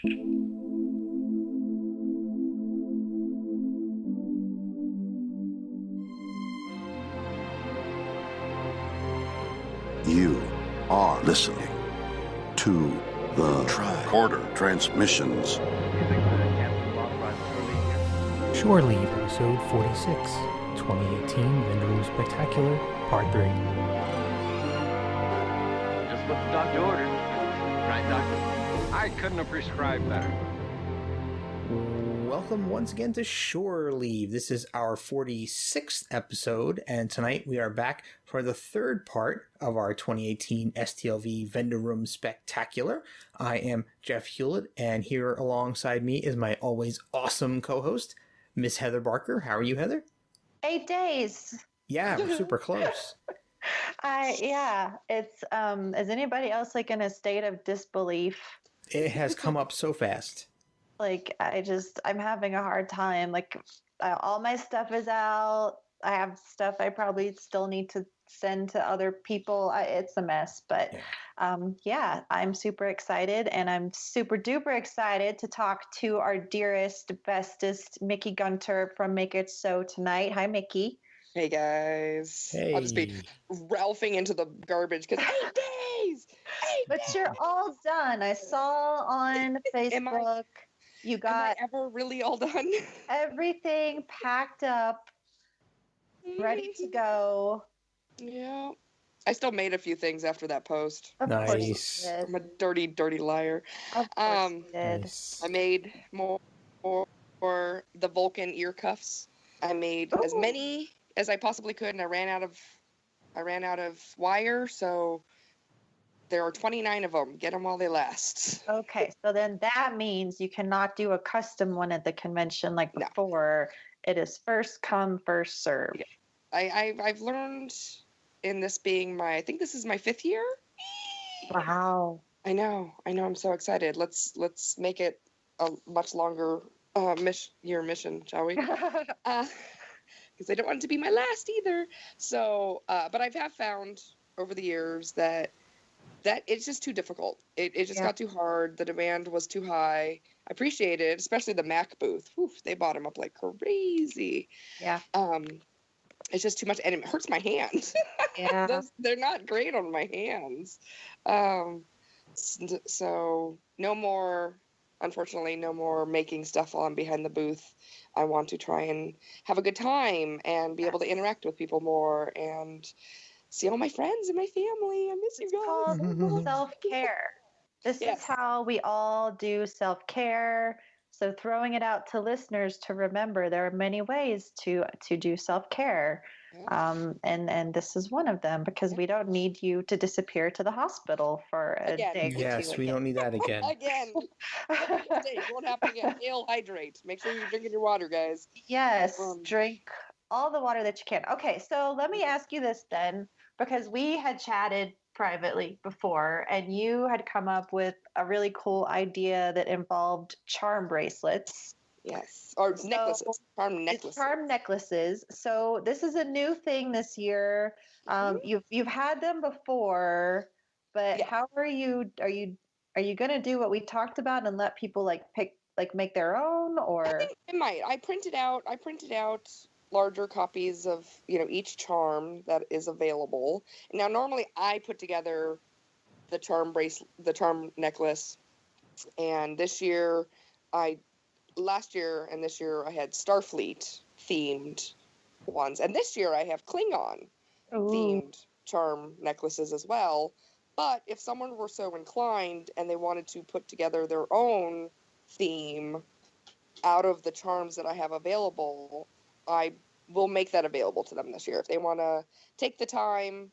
You are listening to the Tricorder Transmissions. Shore Leave, episode 46, 2018 Vendor Spectacular, part 3. Just what the doctor ordered. Right, doctor? I couldn't have prescribed better. Welcome once again to Shore Leave. This is our 46th episode, and tonight we are back for the third part of our 2018 STLV Vendor Room Spectacular. I am Jeff Hewlett, and here alongside me is my always awesome co-host, Miss Heather Barker. How are you, Heather? 8 days. Yeah, we're super close. It's is anybody else like in a state of disbelief? It has come up so fast. Like I'm having a hard time. Like all my stuff is out. I have stuff I probably still need to send to other people. It's a mess, but I'm super excited, and I'm super duper excited to talk to our dearest, bestest Mikki Gunter from Make It So tonight. Hi, Mikki. Hey guys. Hey. I'll just be ralphing into the garbage because 8 days. But you're all done. I saw on Facebook you got am I ever really all done? everything packed up, ready to go. Yeah. I still made a few things after that post. Of Nice. course you did. I'm a dirty, dirty liar. Of course you did. Nice. I made more for the Vulcan ear cuffs. I made as many as I possibly could, and I ran out of wire, so there are 29 of them. Get them while they last. Okay, so then that means you cannot do a custom one at the convention like before. It is first come, first serve. Yeah. I've learned in this being I think this is my 5th year. Wow. I know. I'm so excited. Let's make it a much longer mission, shall we? Because I don't want it to be my last either. So, but I have found over the years that it's just too difficult. It just got too hard. The demand was too high. I appreciate it, especially the Mac booth. Whew, they bought them up like crazy. Yeah. It's just too much, and it hurts my hands. Yeah. They're not great on my hands. So no more. Unfortunately, no more making stuff while I'm behind the booth. I want to try and have a good time and be able to interact with people more and see all my friends and my family. I miss you guys. It's called self-care. This is how we all do self-care. So throwing it out to listeners to remember there are many ways to do self-care. And this is one of them, because we don't need you to disappear to the hospital for a day. Yes, we don't need that again. Again. It won't happen again. Stay hydrate. Make sure you're drinking your water, guys. Yes, drink all the water that you can. Okay, so let me ask you this then, because we had chatted privately before, and you had come up with a really cool idea that involved charm bracelets. Yes, or necklaces. Charm necklaces. Charm necklaces. So this is a new thing this year. You've had them before, but how are you going to do what we talked about and let people make their own, or? I think I might. I printed out larger copies of each charm that is available. Now, normally I put together the charm necklace, and last year and this year I had Starfleet themed ones, and this year I have Klingon themed charm necklaces as well. But if someone were so inclined and they wanted to put together their own theme out of the charms that I have available, I will make that available to them this year. If they want to take the time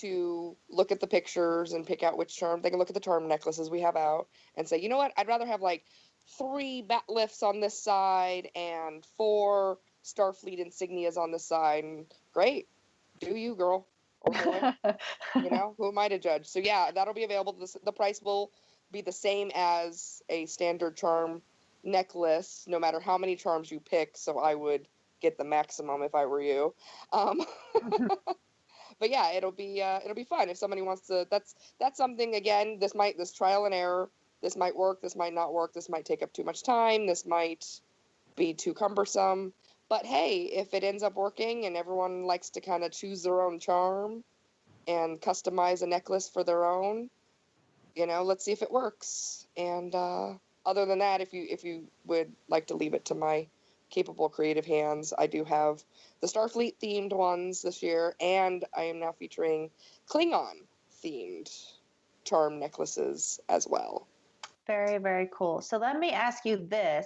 to look at the pictures and pick out which charm, they can look at the charm necklaces we have out and say, you know what, I'd rather have 3 bat lifts on this side and 4 Starfleet insignias on this side. And great. Do you, girl or boy? Who am I to judge? So yeah, that'll be available. The price will be the same as a standard charm necklace, no matter how many charms you pick. So I would get the maximum if I were you. But yeah, it'll be fun if somebody wants to. That's something, again. This trial and error this might work, this might not work, this might take up too much time, this might be too cumbersome. But hey, if it ends up working and everyone likes to kind of choose their own charm and customize a necklace for their own, let's see if it works. And other than that, if you would like to leave it to my capable creative hands, I do have the Starfleet themed ones this year, and I am now featuring Klingon themed charm necklaces as well. Very, very cool. So let me ask you this.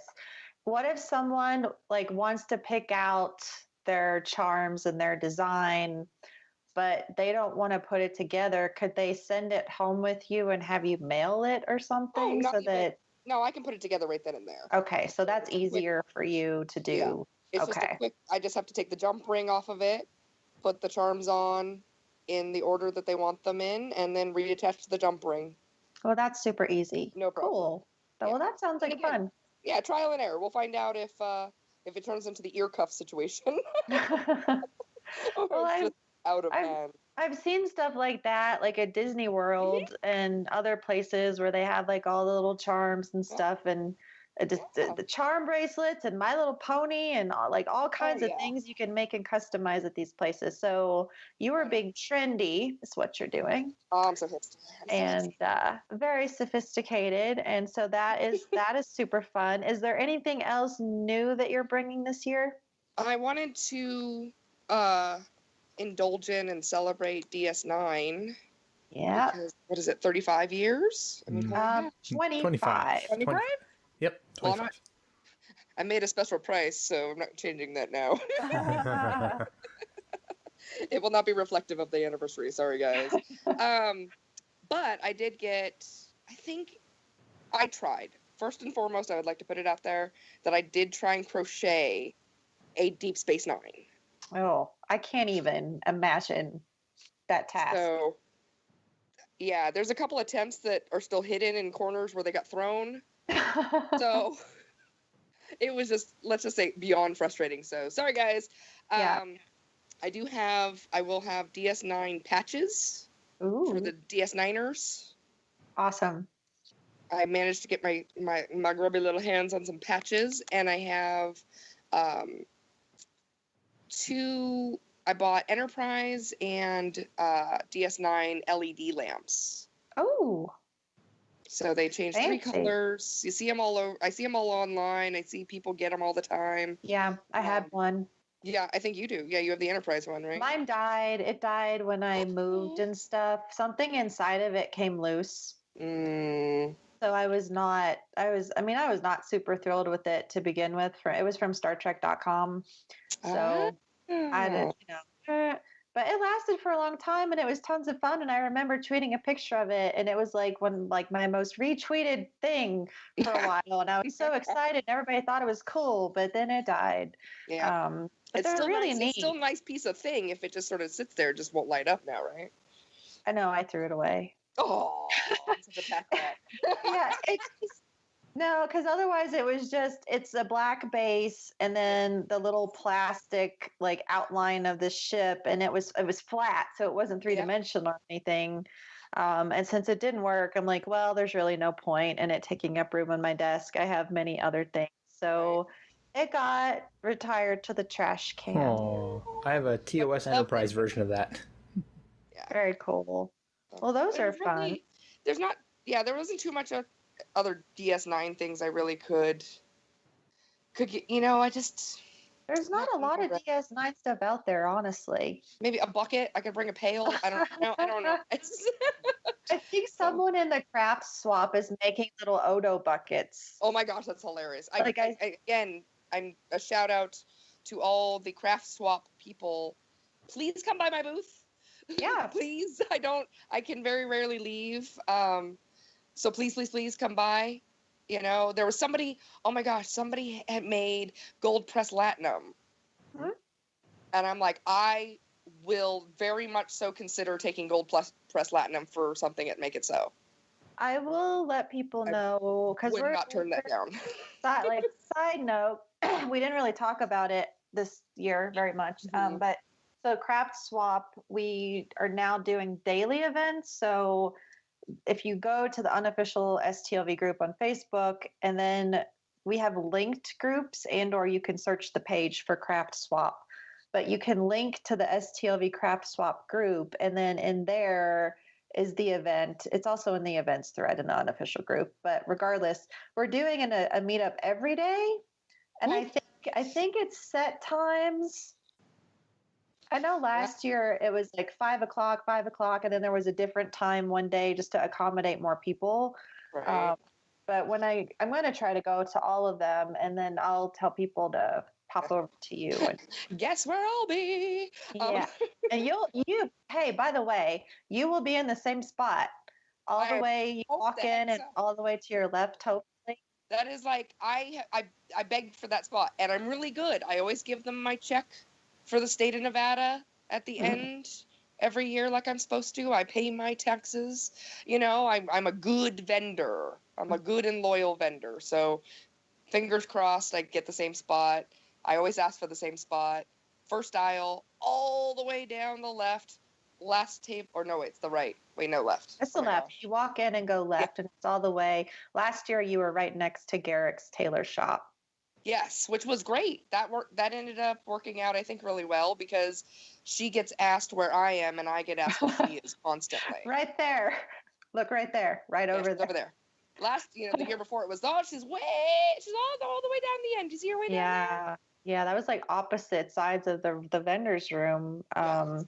What if someone wants to pick out their charms and their design, but they don't want to put it together? Could they send it home with you and have you mail it or something? No, I can put it together right then and there. Okay, so that's easier for you to do. Yeah. It's just a quick, I just have to take the jump ring off of it, put the charms on in the order that they want them in, and then reattach the jump ring. Well, that's super easy. No problem. Cool. Well, that sounds like fun. Yeah, trial and error. We'll find out if it turns into the ear cuff situation. Well, just out of hand. I've seen stuff like that, like at Disney World and other places where they have all the little charms and stuff, and the charm bracelets and My Little Pony and all kinds of things you can make and customize at these places. So you are being trendy, is what you're doing. Oh, I'm so hipster. And very sophisticated, and so that is super fun. Is there anything else new that you're bringing this year? I wanted to indulge in and celebrate DS9. Yeah. Because, what is it, 35 years? I mean, 25. 25? Yep, 25. Well, I made a special price, so I'm not changing that now. It will not be reflective of the anniversary. Sorry, guys. But I did get, I tried. First and foremost, I would like to put it out there that I did try and crochet a Deep Space Nine. Oh, I can't even imagine that task. So, yeah, there's a couple attempts that are still hidden in corners where they got thrown. So, it was just, let's just say, beyond frustrating. So, sorry, guys. Yeah. I will have DS9 patches. Ooh. For the DS9ers. Awesome. I managed to get my grubby little hands on some patches, and I have I bought Enterprise and DS9 LED lamps. Oh. So they changed Fancy. 3 colors. You see them all over. I see them all online. I see people get them all the time. Yeah, I had one. Yeah, I think you do. Yeah, you have the Enterprise one, right? Mine died. It died when I moved and stuff. Something inside of it came loose. Mm. So I was not super thrilled with it to begin with. It was from StarTrek.com. So I didn't, but it lasted for a long time and it was tons of fun. And I remember tweeting a picture of it, and it was my most retweeted thing for a while. And I was so excited. Everybody thought it was cool, but then it died. Yeah. But it's they're still really nice. neat. It's still a nice piece of thing. If it just sort of sits there, it just won't light up now, right? I know. I threw it away. Oh, such a pack that. Yeah, no, because otherwise it's a black base and then the little plastic outline of the ship, and it was flat, so it wasn't 3-dimensional or anything. And since it didn't work, I'm like, well, there's really no point in it taking up room on my desk. I have many other things, so it got retired to the trash can. Oh, I have a TOS Enterprise version of that. Yeah. Very cool. Well, those are fun. There wasn't too much other DS9 things I really could get, There's not a lot of DS9 stuff out there, honestly. Maybe a bucket. I could bring a pail. I don't know. I think someone in the craft swap is making little Odo buckets. Oh my gosh, that's hilarious. Again, I'm a shout out to all the craft swap people. Please come by my booth. Yeah. Please. I can very rarely leave. So please come by. There was somebody had made gold press latinum. Hmm? And I'm like, I will very much so consider taking gold press latinum for something at Make It So. I will let people know, because would not turn that down. Side note, we didn't really talk about it this year very much. But so Craft Swap, we are now doing daily events. So if you go to the unofficial STLV group on Facebook, and then we have linked groups, and or you can search the page for Craft Swap. But you can link to the STLV Craft Swap group, and then in there is the event. It's also in the events thread in the unofficial group. But regardless, we're doing a meetup every day, and I think it's set times. I know last year it was like 5 o'clock, and then there was a different time one day just to accommodate more people. Right. But when I'm going to try to go to all of them, and then I'll tell people to pop over to you. And, Guess where I'll be. yeah. And hey, by the way, you will be in the same spot all the way you walk in and all the way to your left, hopefully. That is like, I begged for that spot, and I'm really good. I always give them my check for the state of Nevada at the end every year like I'm supposed to. I pay my taxes. You know, I'm a good vendor. I'm a good and loyal vendor. So fingers crossed I get the same spot. I always ask for the same spot. First aisle, all the way down the left. Last table, or no, it's the right. Wait, no, left. It's the left. You walk in and go left, and it's all the way. Last year, you were right next to Garrick's tailor shop. Yes, which was great. That ended up working out, I think, really well, because she gets asked where I am, and I get asked where she is constantly. Right there. Look right there. Right over there. Over there. Last, the year before, it was, she's all the way down the end. You see her way down there? Yeah, that was like opposite sides of the vendor's room. So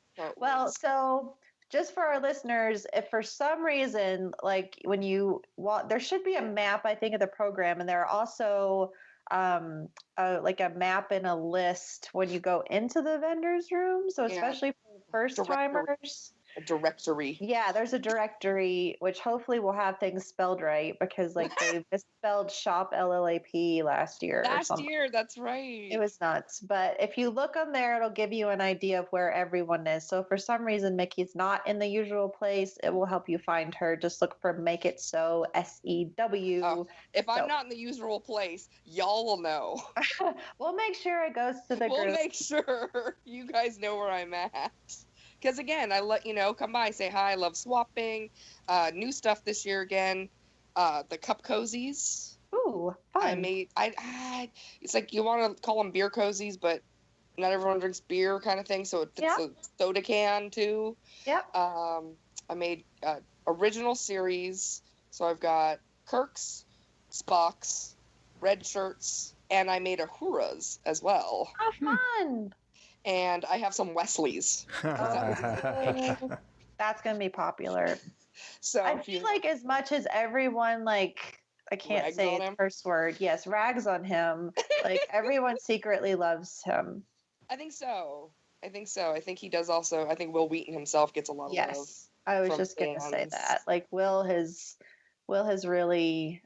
just for our listeners, if for some reason, like when you walk, there should be a map, I think, of the program, and there are also like a map and a list when you go into the vendor's room. So especially for first timers. A directory. Yeah, there's a directory, which hopefully will have things spelled right, because like they misspelled shop LLAP last year. That's right. It was nuts. But if you look on there, it'll give you an idea of where everyone is. So if for some reason Mikki's not in the usual place, it will help you find her. Just look for Make It So, SEW. If I'm not in the usual place, y'all will know. We'll make sure it goes to the group. We'll make sure you guys know where I'm at. Because again, I let you know, come by, say hi. I love swapping. New stuff this year again. The cup cozies. Ooh, fun. I made. It's like you want to call them beer cozies, but not everyone drinks beer, kind of thing. So it's a soda can too. Yep. I made original series. So I've got Kirk's, Spock's, red shirts, and I made a Hura's as well. How fun! And I have some Wesleys. That's going to be popular. So I feel like as much as everyone, like, I can't say the first word. Yes, rags on him. Like, everyone secretly loves him. I think so. I think he does also. I think Will Wheaton himself gets a lot of love. Yes, I was just going to say that. Like, Will has really...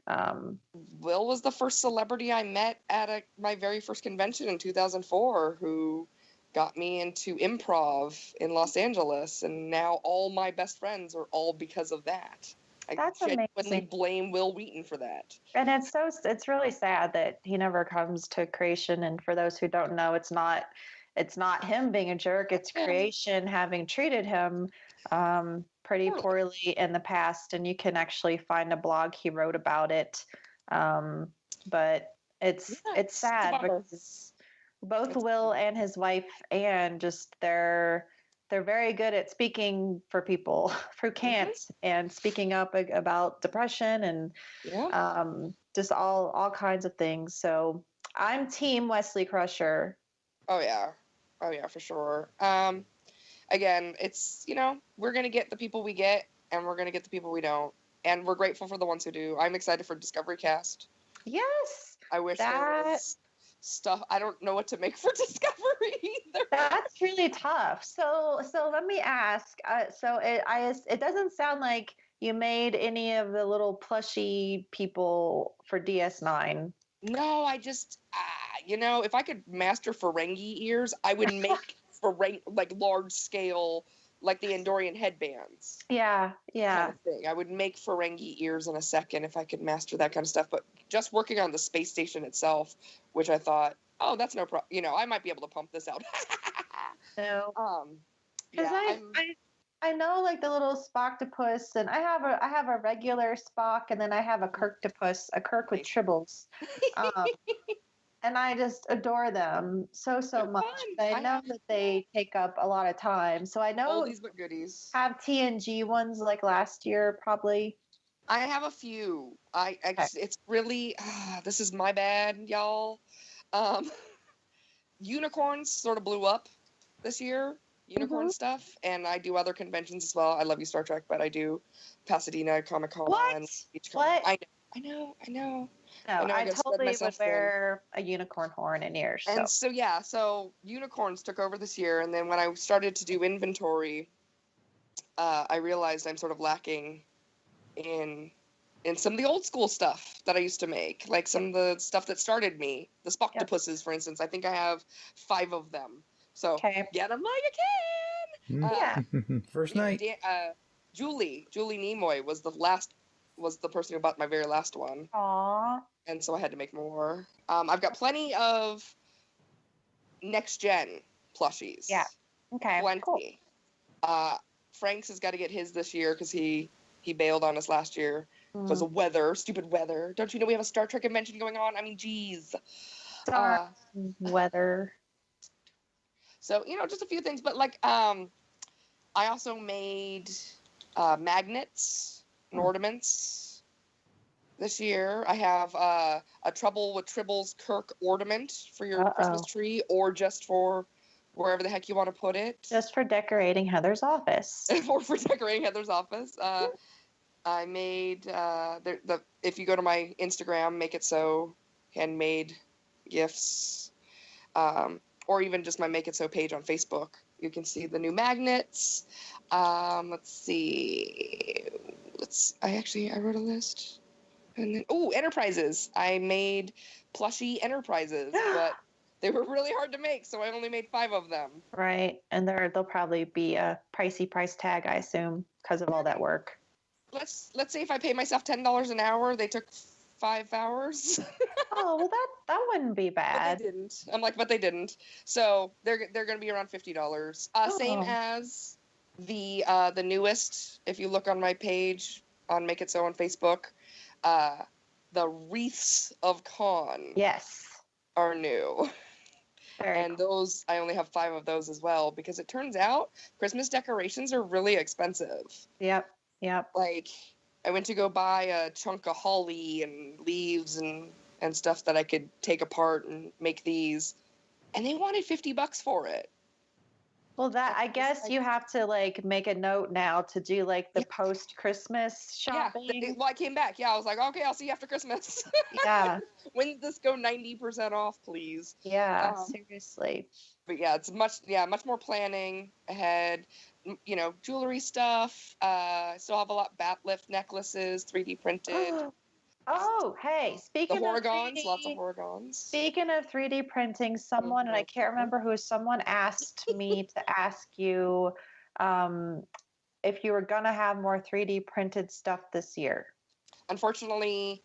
Will was the first celebrity I met at my very first convention in 2004 who got me into improv in Los Angeles, and now all my best friends are all because of that. That's genuinely amazing. Blame Will Wheaton for that. And it's really sad that he never comes to creation. And for those who don't know, it's not him being a jerk. It's creation having treated him pretty poorly in the past. And you can actually find a blog he wrote about it. But it's sad because both Will and his wife Anne they're very good at speaking for people who can't and speaking up about depression and just all kinds of things. So I'm team Wesley Crusher. Oh yeah, for sure. Again, it's we're gonna get the people we get, and we're gonna get the people we don't, and we're grateful for the ones who do. I'm excited for Discovery Cast. Yes, I wish there was stuff. I don't know what to make for Discovery either. That's really tough. So let me ask. It doesn't sound like you made any of the little plushy people for DS9. No, I just if I could master Ferengi ears, I would make like large scale, like the Andorian headbands. Yeah. Kind of thing. I would make Ferengi ears in a second if I could master that kind of stuff. But just working on the space station itself, which I thought, that's no problem. I might be able to pump this out. No. Yeah, I I know like the little Spocktopus, and I have a regular Spock, and then I have a Kirktopus, a Kirk with Nice. tribbles. Um, and I just adore them so They're much. fun. But I I know have that they take up a lot of time. So I know oldies but goodies. have TNG ones like last year probably. I have a few. Okay. It's really this is my bad, y'all. Um, unicorns sort of blew up this year. Unicorn stuff, and I do other conventions as well. I love you, Star Trek, but I do Pasadena Comic Con. What? Beach What? I know. No, I know I I gotta spread totally would myself thin. wear a unicorn horn in ears. And so yeah, so unicorns took over this year, and then when I started to do inventory, I realized I'm sort of lacking in some of the old school stuff that I used to make, like some of the stuff that started me. The Spoctopuses, for instance. I think I have 5 of them. So Okay. get them while you can. Yeah. First night. Julie Nimoy was the person who bought my very last one, Aw. and so I had to make more. I've got plenty of next gen plushies. Yeah. Okay. Plenty. Cool. Frank's has got to get his this year because he bailed on us last year because of weather, stupid weather. Don't you know we have a Star Trek convention going on? I mean, geez. Weather. So, just a few things, but like, I also made magnets and ornaments this year. I have a Trouble with Tribbles Kirk ornament for your Christmas tree, or just for wherever the heck you want to put it. Just for decorating Heather's office. Or for decorating Heather's office. I made if you go to my Instagram, Make It So handmade gifts, or even just my Make It So page on Facebook. You can see the new magnets. Let's see. I wrote a list. And then, Enterprises. I made plushie Enterprises, but they were really hard to make, so I only made 5 of them. Right, and they'll probably be a pricey price tag, I assume, because of all that work. Let's say if I pay myself $10 an hour, they took 5 hours. Oh, well, that wouldn't be bad. But they didn't. But they didn't. So they're going to be around $50. Same as the newest. If you look on my page on Make It So on Facebook, the wreaths of Khan. Yes. Are new. And those, I only have 5 of those as well, because it turns out Christmas decorations are really expensive. Yep. Like, I went to go buy a chunk of holly and leaves and stuff that I could take apart and make these, and they wanted $50 for it. Well, I guess you have to like make a note now to do like the post-Christmas shopping. Yeah, I came back. Yeah, I was like, okay, I'll see you after Christmas. Yeah. When did this go 90% off, please? Yeah, seriously. But yeah, it's much more planning ahead. Jewelry stuff. Still have a lot Batlift necklaces, 3D printed. Oh, hey, speaking of Horgons, 3D, lots of Horgons. Speaking of 3D printing, someone, and I can't remember who, someone asked me to ask you if you were going to have more 3D printed stuff this year. Unfortunately,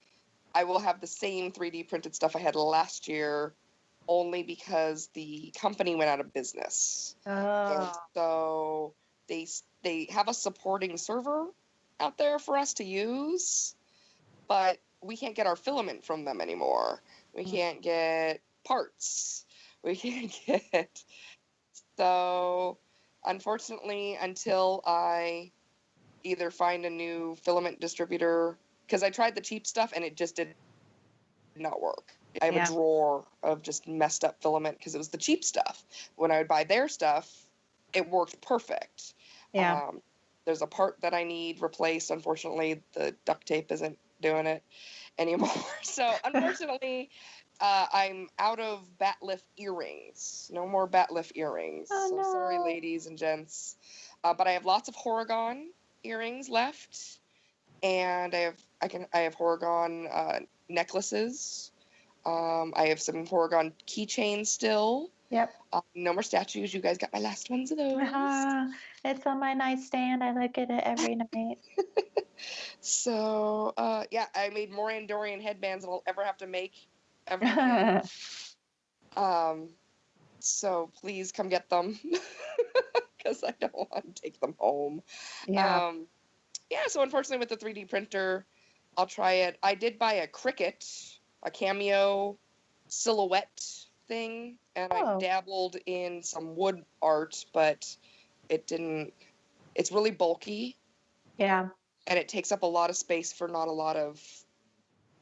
I will have the same 3D printed stuff I had last year, only because the company went out of business. And so they have a supporting server out there for us to use, but we can't get our filament from them anymore. We can't get parts. We can't get... So, unfortunately, until I either find a new filament distributor, because I tried the cheap stuff and it just did not work. I have a drawer of just messed up filament because it was the cheap stuff. When I would buy their stuff, it worked perfect. Yeah. There's a part that I need replaced. Unfortunately, the duct tape isn't doing it anymore. So unfortunately, I'm out of Batlift earrings. No more Batlift earrings. Oh, no. Sorry, ladies and gents. But I have lots of Horgon earrings left, and I have Horgon necklaces. I have some Horgon keychains still. Yep. No more statues. You guys got my last ones of those. It's on my nightstand. I look at it every night. So, I made more Andorian headbands than I'll ever have to make ever again. So please come get them. because I don't want to take them home. Yeah. Yeah, so unfortunately with the 3D printer, I'll try it. I did buy a Cricut, a Cameo silhouette thing, and I Oh. dabbled in some wood art, but it didn't, it's really bulky, Yeah. and it takes up a lot of space for not a lot of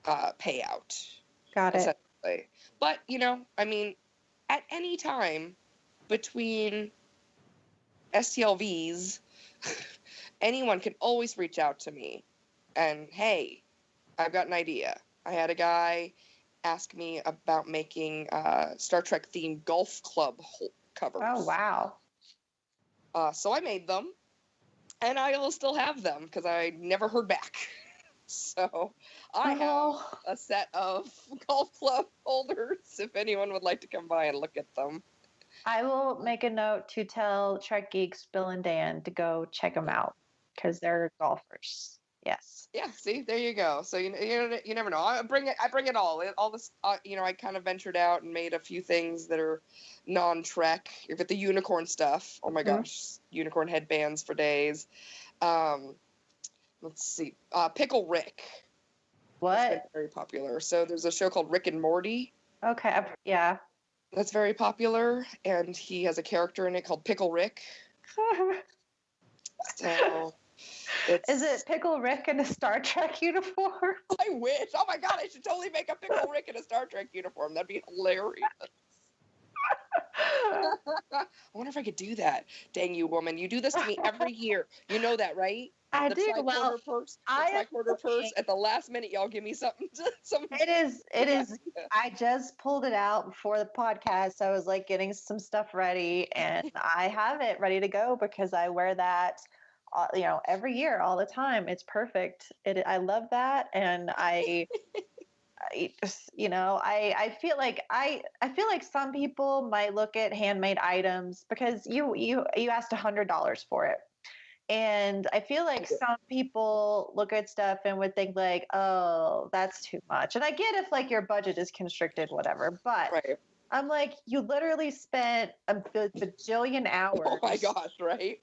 payout, Got it. essentially. But, I mean, at any time between STLVs, anyone can always reach out to me and, hey, I've got an idea. I had a guy ask me about making Star Trek themed golf club covers. Oh, wow. So I made them, and I will still have them because I never heard back. So I have a set of golf club holders if anyone would like to come by and look at them. I will make a note to tell Trek Geeks, Bill and Dan, to go check them out because they're golfers. Yes. Yeah. See, there you go. So you never know. I bring it all. All this. I kind of ventured out and made a few things that are non-Trek. You've got the unicorn stuff. Oh my gosh, unicorn headbands for days. Let's see. Pickle Rick. What? That's very popular. So there's a show called Rick and Morty. Okay. Yeah. That's very popular, and he has a character in it called Pickle Rick. So Is it Pickle Rick in a Star Trek uniform? I wish. Oh my god, I should totally make a Pickle Rick in a Star Trek uniform. That'd be hilarious. I wonder if I could do that. Dang you, woman. You do this to me every year. You know that, right? I the do. Well, tricorder purse. At the last minute, y'all give me something. It is. I just pulled it out before the podcast. I was like getting some stuff ready, and I have it ready to go because I wear that, every year, all the time. It's perfect. I love that, and I feel like some people might look at handmade items because you asked $100 for it. And I feel like some people look at stuff and would think like, oh, that's too much. And I get if like your budget is constricted, whatever. But I'm like, you literally spent a bajillion hours. Oh my gosh, right?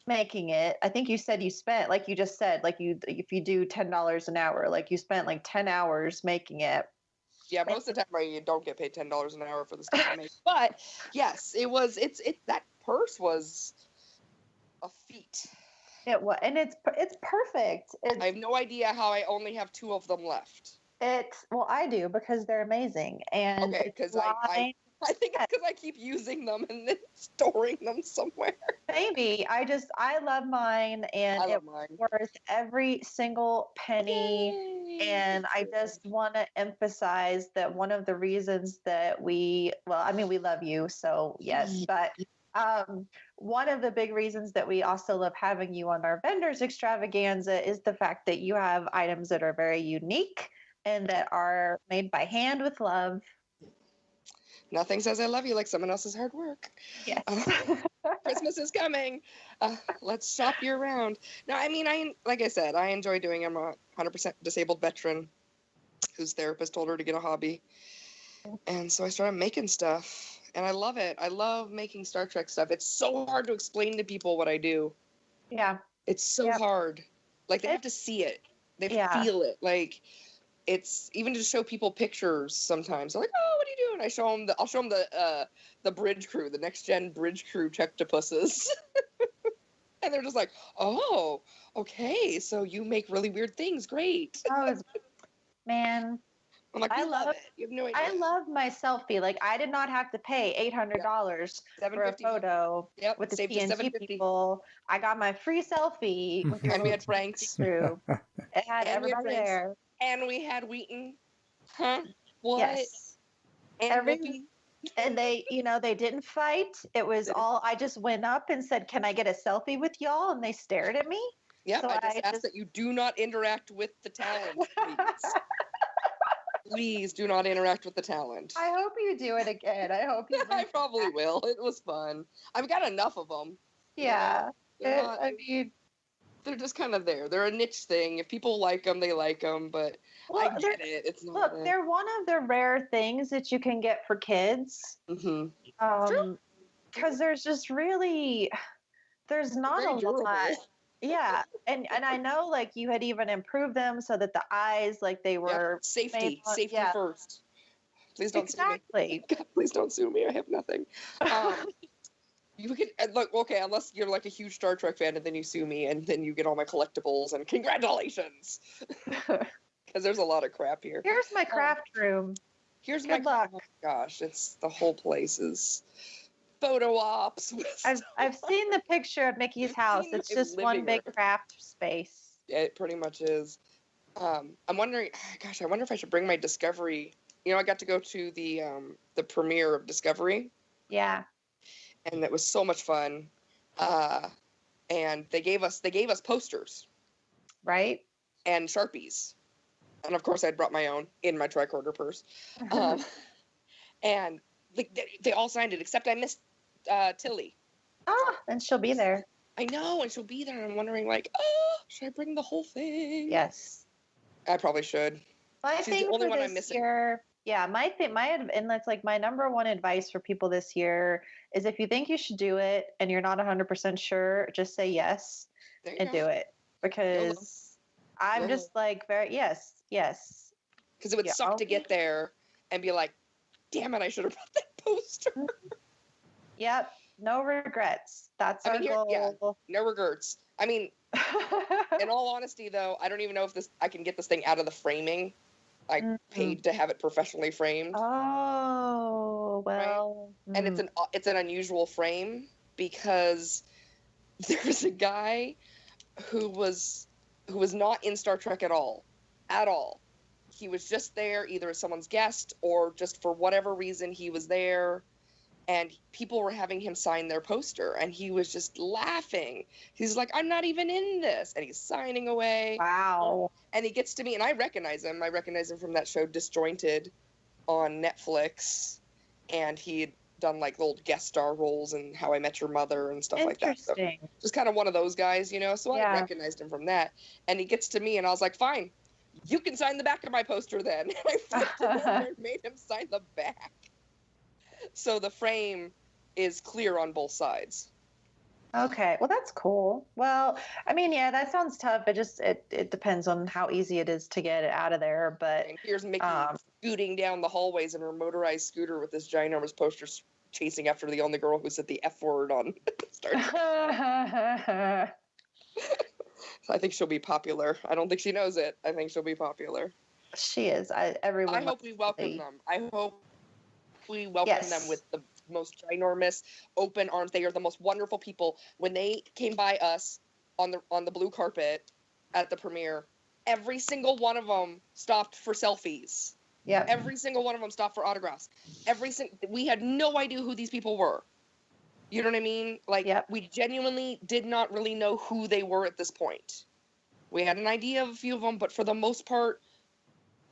Making it. I think you said you spent, like you just said, like if you do $10 an hour, like you spent like 10 hours making it. Yeah, most of the time you don't get paid $10 an hour for the stuff I make. But yes, that purse was a feat. It was, and it's perfect. I have no idea how I only have 2 of them left. Well, I do because they're amazing. And okay, because I think it's because I keep using them and then storing them somewhere. Maybe I love mine, and it's worth every single penny. Yay. And I just want to emphasize that one of the reasons that we love you, so yes, but one of the big reasons that we also love having you on our vendors extravaganza is the fact that you have items that are very unique and that are made by hand with love. Nothing says I love you like someone else's hard work. Yes. Christmas is coming. Let's shop year round. No, I mean, like I said, I enjoy doing it. I'm a 100% disabled veteran whose therapist told her to get a hobby. And so I started making stuff. And I love it. I love making Star Trek stuff. It's so hard to explain to people what I do. Yeah. It's so hard. Like, they have to see it. They feel it. Like, it's even to show people pictures sometimes. They're like, oh, what are you doing? I'll show them the bridge crew, the next gen bridge crew Chektopusses. And they're just like, oh, okay. So you make really weird things. Great. Oh, man. I'm like, I love it. You have no idea. I love my selfie. Like, I did not have to pay $800 for a photo with the TNT people. I got my free selfie. And we had Frank's. Crew. It had everybody there. And we had Wheaton. Huh? What? Yes. And and they didn't fight. It was all, I just went up and said, can I get a selfie with y'all? And they stared at me. Yeah, so I just asked that you do not interact with the talent, please. Please do not interact with the talent. I hope you do it again. I hope you I probably will. It was fun. I've got enough of them. Yeah. They're just kind of there. They're a niche thing. If people like them, they like them, but I get it. It's not they're one of the rare things that you can get for kids. Mm-hmm. Because there's just really, there's not Very a durable. lot. Yeah, and I know like you had even improved them so that the eyes like they were Safety yeah, first. Please don't sue me. exactly. God, please don't sue me. I have nothing. You can look, okay, unless you're like a huge Star Trek fan and then you sue me and then you get all my collectibles and congratulations. Because there's a lot of crap here. Here's my craft room. Here's Good luck. Oh my gosh, it's the whole place is photo ops. I've seen the picture of Mickey's house. It's just one big craft space. It pretty much is. I'm wondering, gosh, I wonder if I should bring my Discovery. You know, I got to go to the premiere of Discovery. Yeah. And it was so much fun. And they gave us posters. Right. And Sharpies. And of course I'd brought my own in my tricorder purse. And they all signed it, except I missed Tilly. And she'll be there. I know, and she'll be there. And I'm wondering, like, should I bring the whole thing? Yes. I probably should. I think the only one I'm missing. Yeah, and that's like my number one advice for people this year is if you think you should do it and you're not 100% sure, just say yes and do it. Because I'm just like, yes. Because it would suck to get there and be like, damn it, I should have brought that poster. Yep. No regrets. That's our goal. Yeah, no regrets. I mean, in all honesty, though, I don't even know if I can get this thing out of the framing. I paid to have it professionally framed. Oh, well. Right? And it's an unusual frame because there was a guy who was not in Star Trek at all. At all. He was just there either as someone's guest or just for whatever reason he was there. And people were having him sign their poster, and he was just laughing. He's like, I'm not even in this. And he's signing away. Wow. And he gets to me, and I recognize him. I recognize him from that show Disjointed on Netflix. And he had done, like, little guest star roles in How I Met Your Mother and stuff like that. So just kind of one of those guys, you know? So I recognized him from that. And he gets to me, and I was like, fine, you can sign the back of my poster then. And I flipped him over and made him sign the back. So the frame is clear on both sides. Okay, well that's cool. Well, I mean, yeah, that sounds tough. It depends on how easy it is to get it out of there. But and here's Mikki scooting down the hallways in her motorized scooter with this ginormous poster chasing after the only girl who said the F word on Star Trek. I think she'll be popular. I don't think she knows it. I think she'll be popular. She is. Everyone. I hope we welcome them. I hope we welcome them with the most ginormous open arms. They are the most wonderful people. When they came by us on the blue carpet at the premiere, every single one of them stopped for selfies. Yeah. Every single one of them stopped for autographs. We had no idea who these people were. You know what I mean? Like, we genuinely did not really know who they were at this point. We had an idea of a few of them, but for the most part,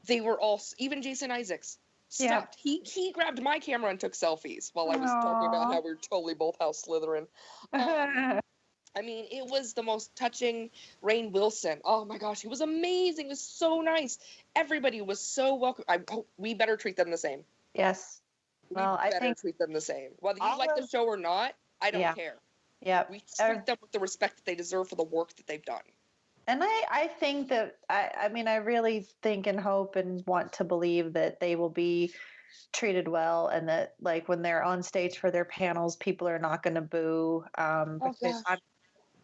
they were all, even Jason Isaacs, stopped. Yeah. He grabbed my camera and took selfies while I was talking about how we were totally both House Slytherin. I mean, it was the most touching. Rainn Wilson. Oh my gosh, he was amazing. It was so nice. Everybody was so welcome. I hope we better treat them the same. Yes. Well, I think treat them the same. Whether you like the show or not, I don't care. Yeah. We treat them with the respect that they deserve for the work that they've done. And I think that, I mean, I really think and hope and want to believe that they will be treated well and that, like, when they're on stage for their panels, people are not going to boo.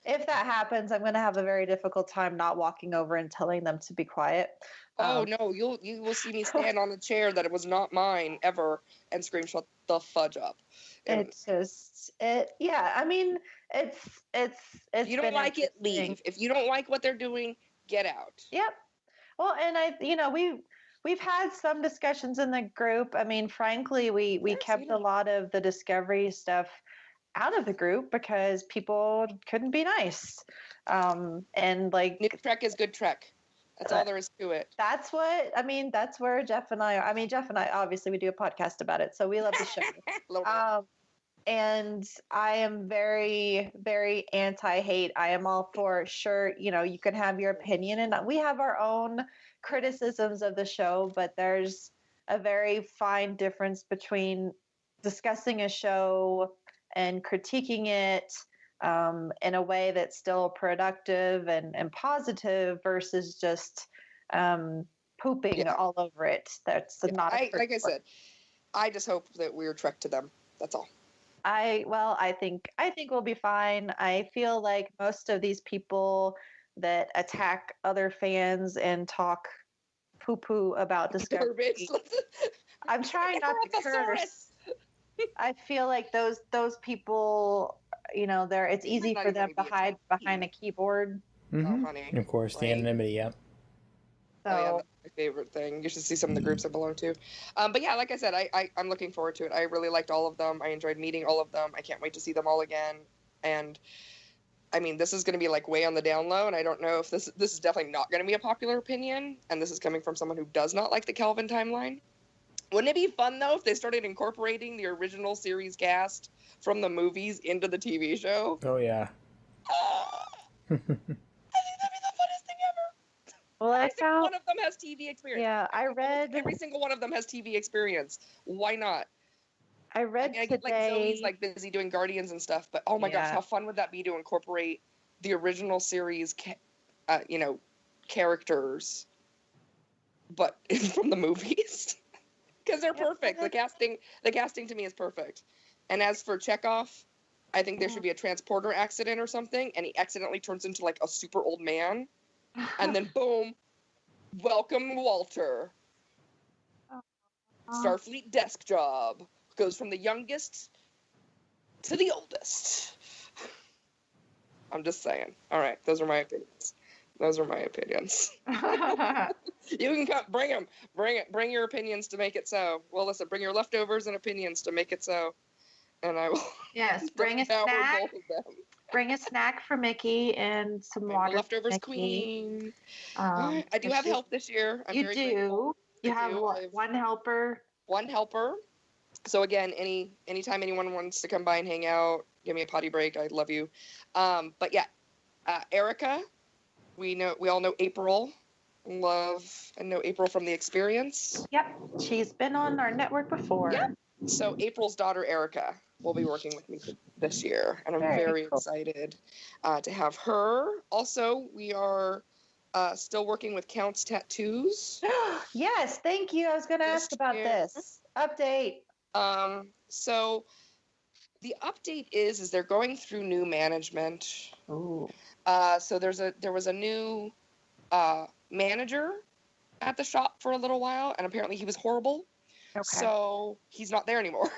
If that happens, I'm going to have a very difficult time not walking over and telling them to be quiet. Oh, no, you will see me stand on a chair that it was not mine ever and scream, shut the fudge up. It's just, I mean, it's if you don't like it, leave. If you don't like what they're doing, get out. Yep. Well, and we've had some discussions in the group. I mean, frankly, we kept a lot of the Discovery stuff out of the group because people couldn't be nice. And like, new Trek is good Trek. That's all there is to it. That's where Jeff and I obviously we do a podcast about it, so we love the show. And I am very, very anti-hate. I am all for, sure, you can have your opinion, and we have our own criticisms of the show, but there's a very fine difference between discussing a show and critiquing it in a way that's still productive and positive versus just pooping all over it. That's not a like I said, I just hope that we're Trek to them. That's all. I think we'll be fine. I feel like most of these people that attack other fans and talk poo poo about Discovery. I'm trying not to curse. I feel like those people, it's easy for them to hide behind a keyboard. Mm-hmm. Oh, honey. Of course, the anonymity, yeah. So, oh, yeah, that's my favorite thing. You should see some of the groups I belong to. But yeah, like I said, I'm looking forward to it. I really liked all of them. I enjoyed meeting all of them. I can't wait to see them all again. And I mean, this is going to be like way on the down low, and I don't know if this is definitely not going to be a popular opinion, and this is coming from someone who does not like the Kelvin timeline. Wouldn't it be fun, though, if they started incorporating the original series cast from the movies into the TV show? Oh, yeah. I think that'd be the funnest thing ever. Well, Every single one of them has TV experience. Yeah, I read... Every single one of them has TV experience. Why not? I read I get, today... Zoe's, busy doing Guardians and stuff, but oh my gosh, how fun would that be to incorporate the original series, characters, but from the movies? Because they're perfect. The casting to me is perfect. And as for Chekhov, I think there should be a transporter accident or something, and he accidentally turns into a super old man, and then boom, welcome Walter. Starfleet desk job goes from the youngest to the oldest. I'm just saying. All right, those are my opinions. You can come, bring them. Bring your opinions to make it so. Well, listen, bring your leftovers and opinions to make it so. And I will. Yes, bring a snack. Bring a snack for Mikki and some water. Leftovers queen. I do have help this year. I'm very grateful. You have one helper. One helper. So again, anytime anyone wants to come by and hang out, give me a potty break. I love you. But yeah, Erica. We all know April. Love and know April from The Experience. Yep, she's been on our network before. Yep. So April's daughter Erica will be working with me this year, and I'm very excited to have her. Also, we are still working with Count's Tattoos. Yes, thank you. I was going to ask about this update. So the update is they're going through new management. Ooh. So there was a new manager at the shop for a little while, and apparently he was horrible. Okay. So he's not there anymore.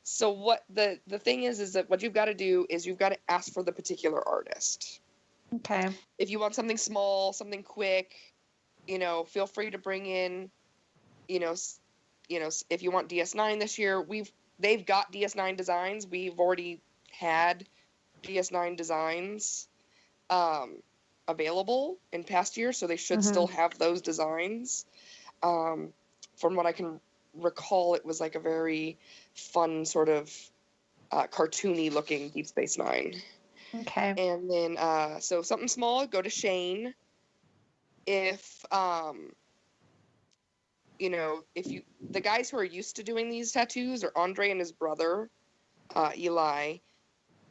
So what the thing is that what you've got to do is you've got to ask for the particular artist. Okay. If you want something small, something quick, feel free to bring in, if you want DS9 this year, they've got DS9 designs. We've already had DS9 designs available in past years, so they should still have those designs. From what I can recall, it was like a very fun sort of cartoony looking Deep Space Nine. Okay. And then so something small, go to Shane. If the guys who are used to doing these tattoos are Andre and his brother Eli,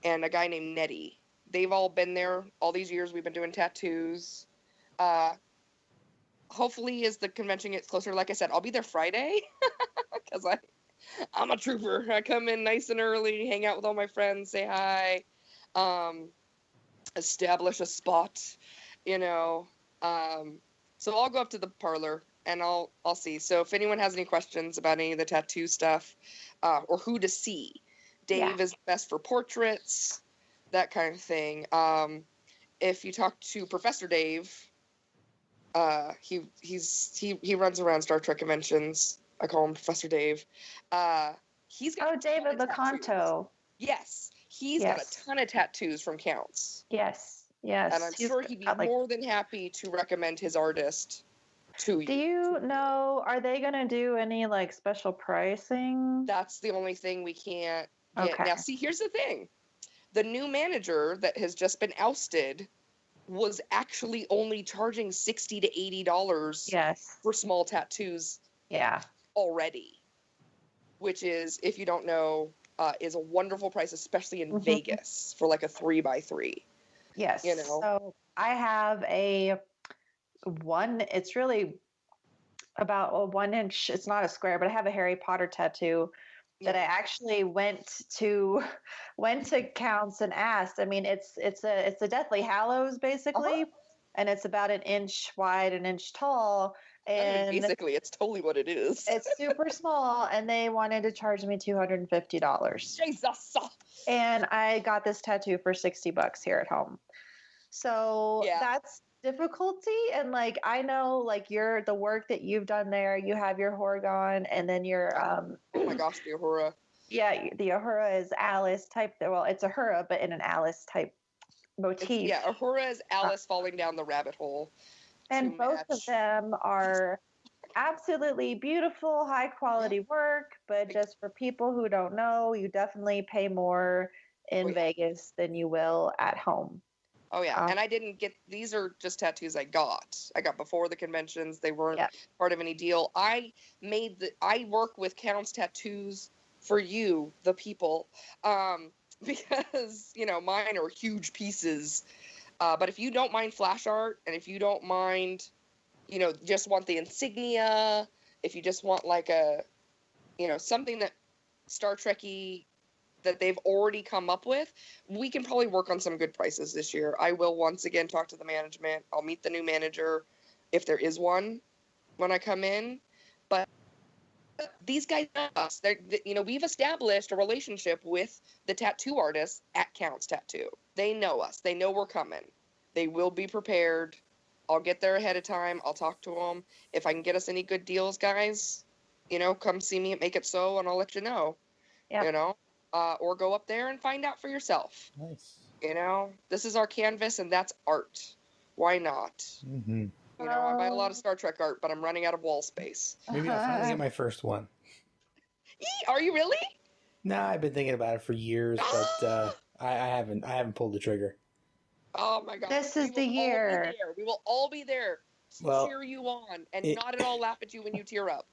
and a guy named Nettie. They've all been there all these years we've been doing tattoos. Hopefully, as the convention gets closer, like I said, I'll be there Friday because I'm a trooper. I come in nice and early, hang out with all my friends, say hi, establish a spot, So I'll go up to the parlor and I'll see. So if anyone has any questions about any of the tattoo stuff or who to see, Dave is best for portraits, that kind of thing. If you talk to Professor Dave, he runs around Star Trek conventions. I call him Professor Dave. He's got David Lecanto. Yes, he's got a ton of tattoos from Counts. Yes. And I'm sure he'd be more than happy to recommend his artist to you. Do you know? Are they going to do any special pricing? That's the only thing we can't get. Okay. Now, see, here's the thing: the new manager that has just been ousted was actually only charging $60 to $80 for small tattoos already. Which is, if you don't know, is a wonderful price, especially in Vegas for like a 3x3. Yes. You know? So I have it's really about a 1 inch. It's not a square, but I have a Harry Potter tattoo that I actually went to Counts and asked. I mean, it's a Deathly Hallows basically, and it's about an inch wide, an inch tall, and basically, it's totally what it is. It's super small, and they wanted to charge me $250. Jesus. And I got this tattoo for $60 here at home. So that's difficulty. And like, I know like the work that you've done there, you have your Horgon and then your, oh my gosh, the Ahura. Yeah. The Ahura is Alice type. Well, it's Ahura, but in an Alice type motif. Ahura is Alice falling down the rabbit hole. And both of them are absolutely beautiful, high quality work, but just for people who don't know, you definitely pay more in Vegas than you will at home. Oh yeah, and I didn't get, these are just tattoos I got before the conventions. They weren't part of any deal. I work with Counts Tattoos for you, the people, because, you know, mine are huge pieces. But if you don't mind flash art, and if you don't mind, you know, just want the insignia, if you just want like a, you know, something that Star Trek-y that they've already come up with, we can probably work on some good prices this year. I will once again talk to the management. I'll meet the new manager if there is one when I come in. But these guys know us. You know, we've established a relationship with the tattoo artists at Counts Tattoo. They know us. They know we're coming. They will be prepared. I'll get there ahead of time. I'll talk to them. If I can get us any good deals, guys, you know, come see me at Make It So, and I'll let you know. Yep. You know, or go up there and find out for yourself. Nice. You know, this is our canvas, and that's art. Why not? Mm-hmm. You know, I buy a lot of Star Trek art, but I'm running out of wall space. Maybe I'll finally get my first one. Are you really? No, I've been thinking about it for years, but I haven't pulled the trigger. Oh my God! This is the year. We will all be there to cheer you on and not at all laugh at you when you tear up.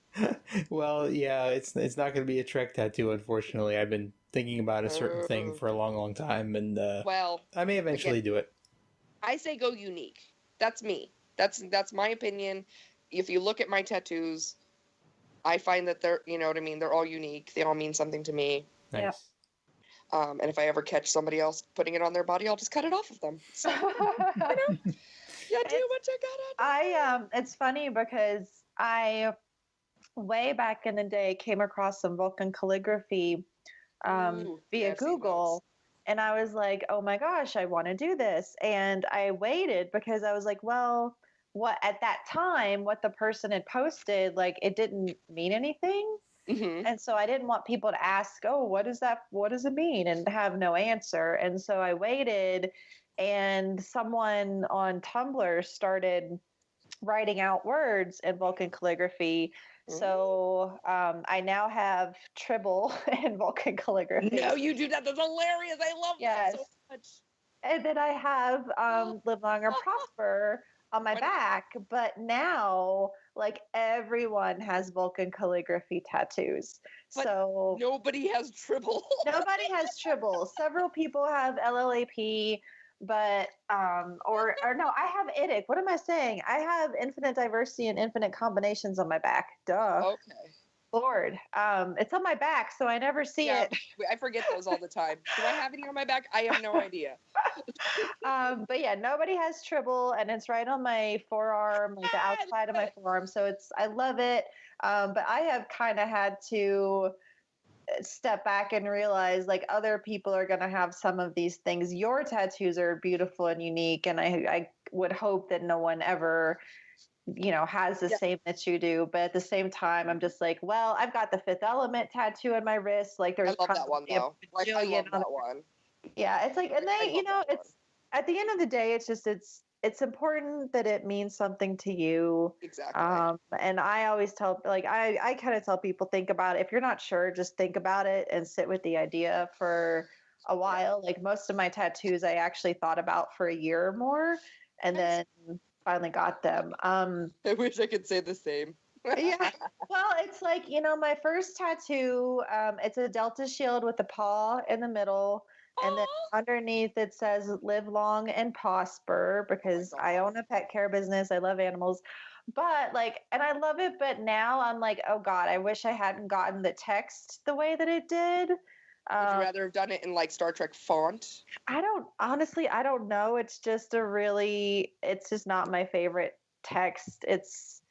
Well, yeah, it's not going to be a Trek tattoo, unfortunately. I've been thinking about a certain thing for a long, long time, and I may eventually do it. I say go unique. That's me. That's my opinion. If you look at my tattoos, I find that they're, you know what I mean, they're all unique. They all mean something to me. Nice. Yep. And if I ever catch somebody else putting it on their body, I'll just cut it off of them. So, you know, you do what you gotta do. It's funny because I, way back in the day, came across some Vulcan calligraphy via Google. And I was like, oh my gosh, I want to do this. And I waited because I was like, well, what at that time, what the person had posted, like it didn't mean anything. Mm-hmm. And so I didn't want people to ask, oh, what is that? What does it mean? And have no answer. And so I waited, and someone on Tumblr started writing out words in Vulcan calligraphy. So I now have Tribble in Vulcan calligraphy. No, you do that. That's hilarious. I love that so much. And then I have Live Long and Prosper on my back. But now, like, everyone has Vulcan calligraphy tattoos. But so nobody has Tribble. Nobody has Tribble. Several people have LLAP. But or no, I have IDIC. What am I saying? I have infinite diversity and infinite combinations on my back. Duh. Okay. Lord. It's on my back, so I never see it. I forget those all the time. Do I have any on my back? I have no idea. But yeah, nobody has Tribble, and it's right on my forearm, like the outside of my forearm. So I love it. But I have kind of had to step back and realize like other people are going to have some of these things. Your tattoos are beautiful and unique, and I would hope that no one ever, you know, has the same that you do. But at the same time, I'm just like, well, I've got the Fifth Element tattoo on my wrist. Like there's I love that one though. Like, I love that one. Yeah, it's like, and they, you know, it's at the end of the day, it's just it's important that it means something to you. Exactly. And I always tell, like, I kind of tell people, think about it. If you're not sure, just think about it and sit with the idea for a while. Like most of my tattoos, I actually thought about for a year or more, and then finally got them. I wish I could say the same. Yeah. Well, it's like, my first tattoo, it's a Delta shield with a paw in the middle. And then Aw. underneath it says live long and prosper because Oh my I God. own a pet care business. I love animals. But and I love it. But now I'm like, oh God, I wish I hadn't gotten the text the way that it did. Would you rather have done it in like Star Trek font? I don't know. It's just not my favorite text. It's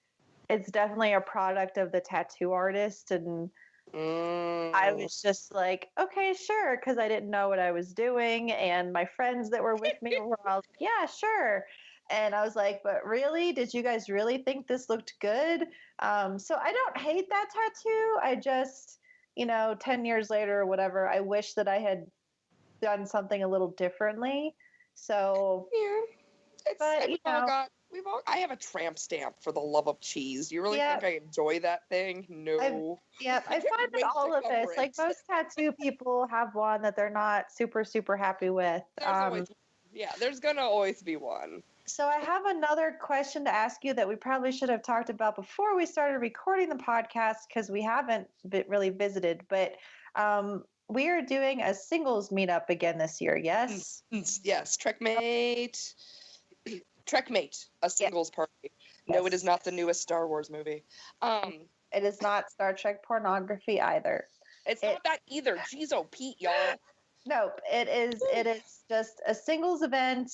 definitely a product of the tattoo artist. And I Mm. was just like, okay, sure, because I didn't know what I was doing. And my friends that were with me were all like, yeah, sure. And I was like, but really? Did you guys really think this looked good? So I don't hate that tattoo. I just, 10 years later or whatever, I wish that I had done something a little differently. So, Yeah. but, I have a tramp stamp for the love of cheese. You really yeah, think I enjoy that thing? No. yeah, I can't find wait that to all of cover this, like it. most tattoo people have one that they're not super, super happy with. There's always, there's gonna always be one. So I have another question to ask you that we probably should have talked about before we started recording the podcast because we haven't really visited. But we are doing a singles meetup again this year. Yes. Yes, Trekmate. Trekmate, a singles party. No, it is Yes. not the newest Star Wars movie. It is not Star Trek pornography either. It's not that either. Jeez, oh Pete, y'all. Nope. It is. It is just a singles event.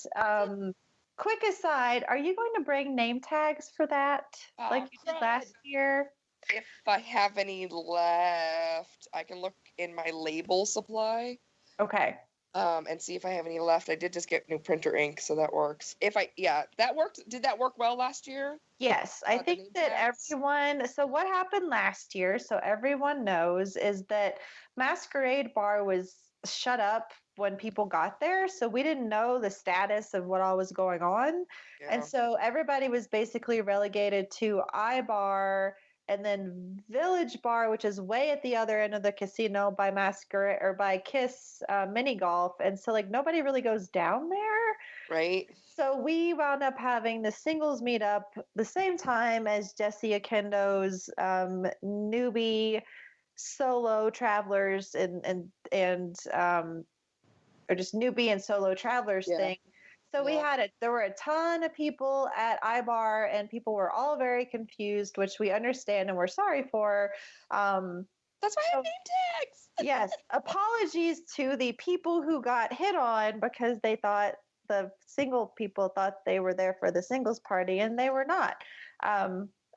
Quick aside: are you going to bring name tags for that, like you did last year? If I have any left, I can look in my label supply. Okay. And see if I have any left. I did just get new printer ink, so that works. That worked. Did that work well last year? Yes, I think that everyone. So what happened last year? So everyone knows is that Masquerade Bar was shut up when people got there, so we didn't know the status of what all was going on, and so everybody was basically relegated to iBar and then Village Bar, which is way at the other end of the casino by Masquerade or by Kiss Mini Golf, and so nobody really goes down there. Right. So we wound up having the singles meetup the same time as Jesse Akendo's newbie solo travelers and or just newbie and solo travelers thing. So there were a ton of people at iBar and people were all very confused, which we understand and we're sorry for. That's why I have name tags. Yes. Apologies to the people who got hit on because they thought the single people thought they were there for the singles party and they were not.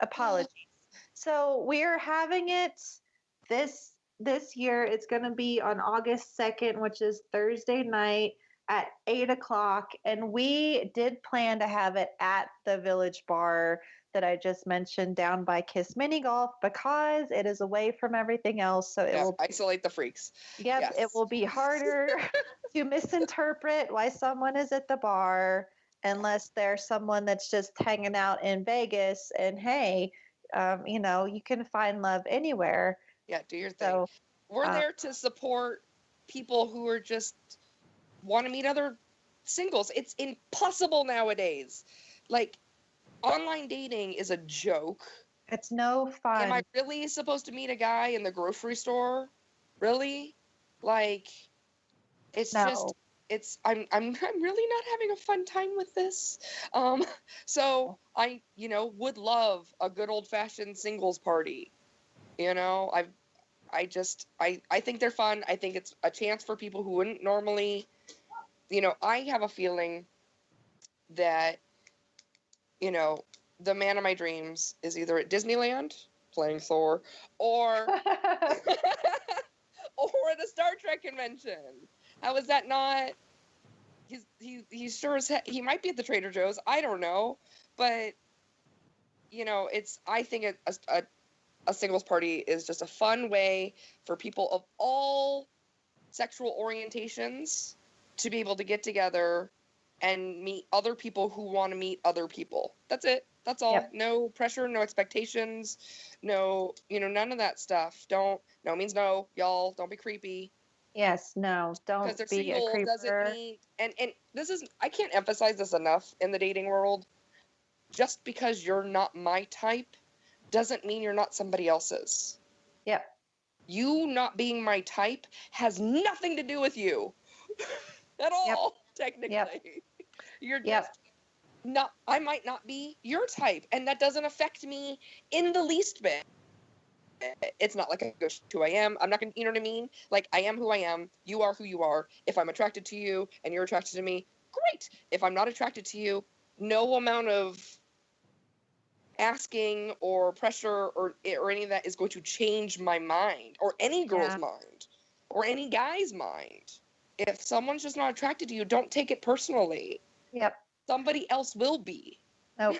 Apologies. So we're having it this year. It's going to be on August 2nd, which is Thursday night at 8:00. And we did plan to have it at the Village Bar that I just mentioned down by Kiss Mini Golf because it is away from everything else. So it will isolate the freaks. Yep, yes. It will be harder to misinterpret why someone is at the bar unless there's someone that's just hanging out in Vegas and hey, you can find love anywhere. Yeah, do your thing. So, we're there to support people who are just want to meet other singles. It's impossible nowadays. Online dating is a joke. It's no fun. Am I really supposed to meet a guy in the grocery store? Really? It's no. Just it's I'm really not having a fun time with this. So I would love a good old-fashioned singles party. I think they're fun. I think it's a chance for people who wouldn't normally, I have a feeling that, the man of my dreams is either at Disneyland playing Thor or or the Star Trek convention. How is that not? He's sure as he might be at the Trader Joe's. I don't know, but I think a singles party is just a fun way for people of all sexual orientations to be able to get together and meet other people who want to meet other people. That's it. That's all. Yep. No pressure, no expectations, no, none of that stuff. No means no, y'all. Don't be creepy. Yes, no, don't because they're be single a creeper. Doesn't mean, and this is, I can't emphasize this enough in the dating world. Just because you're not my type doesn't mean you're not somebody else's. Yep. You not being my type has nothing to do with you at all, technically. Yep. You're Yep. just not, I might not be your type, and that doesn't affect me in the least bit. It's not like I go who I am. I'm not gonna, you know what I mean? Like, I am who I am. You are who you are. If I'm attracted to you and you're attracted to me, great. If I'm not attracted to you, no amount of asking or pressure or any of that is going to change my mind, or any girl's mind, or any guy's mind. If someone's just not attracted to you, don't take it personally. Yep. Somebody else will be. Nope.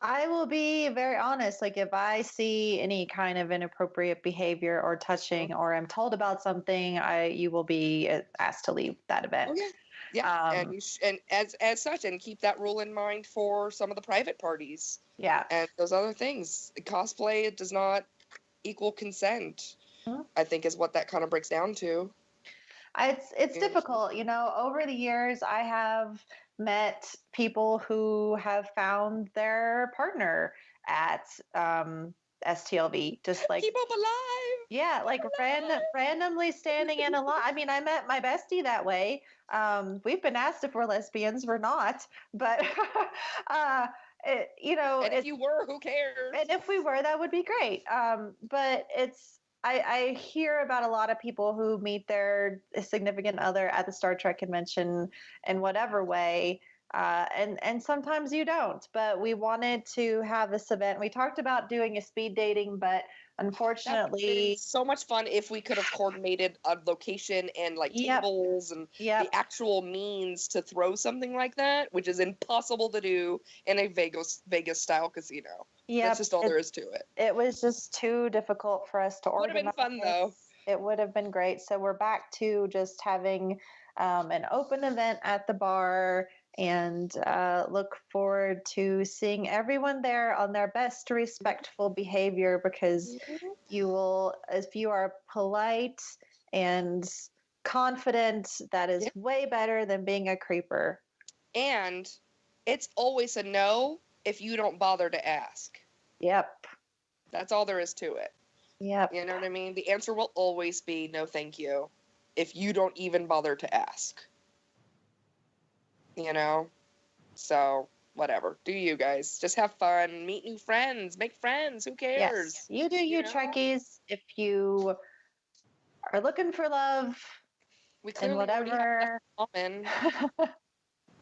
I will be very honest. Like, if I see any kind of inappropriate behavior or touching, or I'm told about something, you will be asked to leave that event. Oh, yeah. Yeah, and as such, and keep that rule in mind for some of the private parties. Yeah. And those other things. Cosplay does not equal consent, I think, is what that kind of breaks down to. It's difficult. You know, over the years, I have met people who have found their partner at STLV, just like keep them alive. Yeah, like randomly standing in a line. I mean, I met my bestie that way. We've been asked if we're lesbians. We're not, but you know, and if you were, who cares? And if we were, that would be great. But I hear about a lot of people who meet their significant other at the Star Trek convention in whatever way. And sometimes you don't, but we wanted to have this event. We talked about doing a speed dating, but unfortunately, so much fun if we could have coordinated a location and like tables and the actual means to throw something like that, which is impossible to do in a Vegas style casino. Yeah, that's just all there is to it. It was just too difficult for us to organize. Would have been fun though. It would have been great. So we're back to just having an open event at the bar. And look forward to seeing everyone there on their best respectful behavior, because you will, if you are polite and confident, that is way better than being a creeper. And it's always a no if you don't bother to ask. Yep. That's all there is to it. Yep. You know what I mean? The answer will always be no thank you if you don't even bother to ask. You know, so whatever. Do you guys just have fun, meet new friends, make friends? Who cares? Yes, you do, you Trekkies. If you are looking for love, we clearly already have that in common.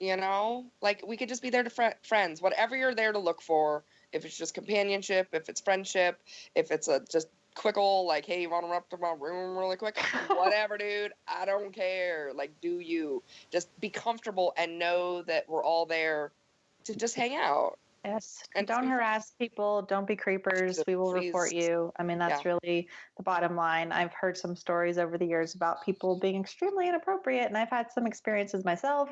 You know, like we could just be there to friends. Whatever you're there to look for. If it's just companionship, if it's friendship, if it's a just quick old like, hey, you want to run up to my room really quick? Whatever, dude. I don't care. Like, do you just be comfortable and know that we're all there to just hang out? Yes. And don't harass people. Don't be creepers. We will report you. I mean, that's really the bottom line. I've heard some stories over the years about people being extremely inappropriate, and I've had some experiences myself.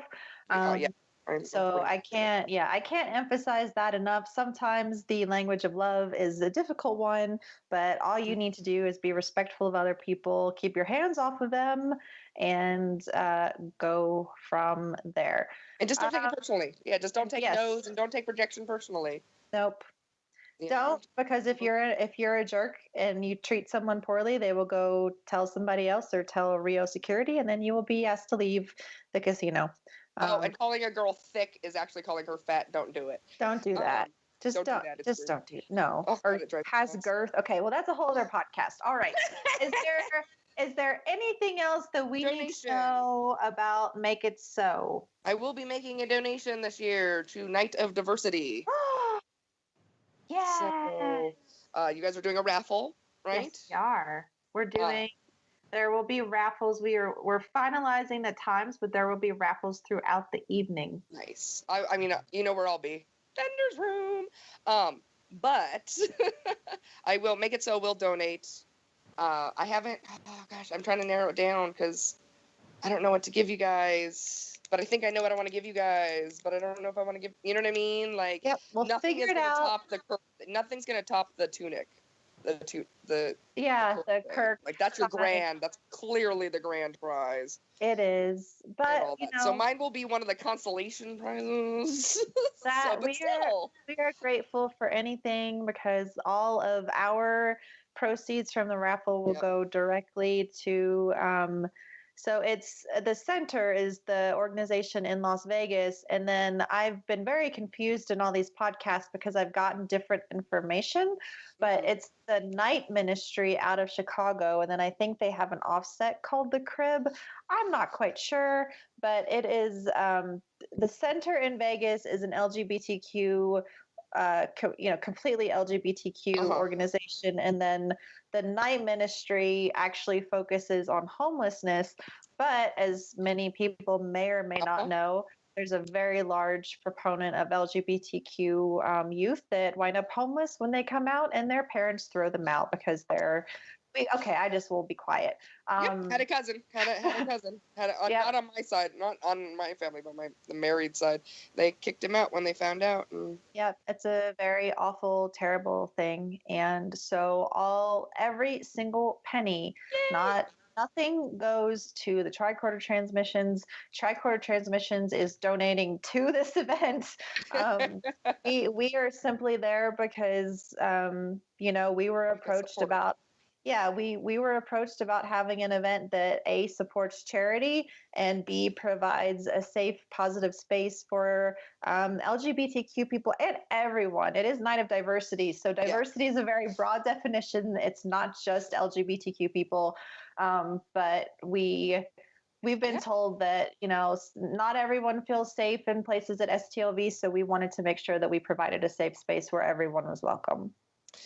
So I can't emphasize that enough. Sometimes the language of love is a difficult one, but all you need to do is be respectful of other people, keep your hands off of them, and go from there. And just don't take it personally. Yeah, just don't take no's and don't take rejection personally. Nope. Don't, because if you're a jerk and you treat someone poorly, they will go tell somebody else or tell Rio security, and then you will be asked to leave the casino. And calling a girl thick is actually calling her fat. Don't do it. Don't do that. Just don't do it. No. Oh, or has girth. Okay, well, that's a whole other podcast. All right. Is there anything else that we need to know about Make It So? I will be making a donation this year to Night of Diversity. Yeah. So, you guys are doing a raffle, right? Yes, we are. We're doing. There will be raffles. We're finalizing the times, but there will be raffles throughout the evening. Nice. I mean, you know where I'll be. Vendor's room. But I will Make It So. Will donate. I haven't. Oh gosh, I'm trying to narrow it down because I don't know what to give you guys. But I think I know what I want to give you guys. But I don't know if I want to give. You know what I mean? Like, we'll figure it out. Nothing's gonna top the tunic. the Kirk. Like that's your sign. grand. That's clearly the grand prize. It is, And but all that. So mine will be one of the consolation prizes. that we are grateful for anything because all of our proceeds from the raffle will go directly to so it's the center is the organization in Las Vegas, and then I've been very confused in all these podcasts because I've gotten different information, but it's the night ministry out of Chicago, and then I think they have an offset called the Crib. I'm not quite sure, but it is the center in Vegas is an LGBTQ completely LGBTQ organization, and then the night ministry actually focuses on homelessness, but as many people may or may not know, there's a very large proponent of LGBTQ youth that wind up homeless when they come out and their parents throw them out because they're okay. I just will be quiet. Had a cousin. Not on my side, not on my family, but the married side. They kicked him out when they found out. Yep, it's a very awful, terrible thing, and so every single penny, nothing goes to the Tricorder Transmissions. Tricorder Transmissions is donating to this event. We are simply there because we were approached about. Yeah, we were approached about having an event that A, supports charity, and B, provides a safe, positive space for LGBTQ people and everyone. It is Night of Diversity, so diversity is a very broad definition. It's not just LGBTQ people, but we've been told that, not everyone feels safe in places at STLV, so we wanted to make sure that we provided a safe space where everyone was welcome.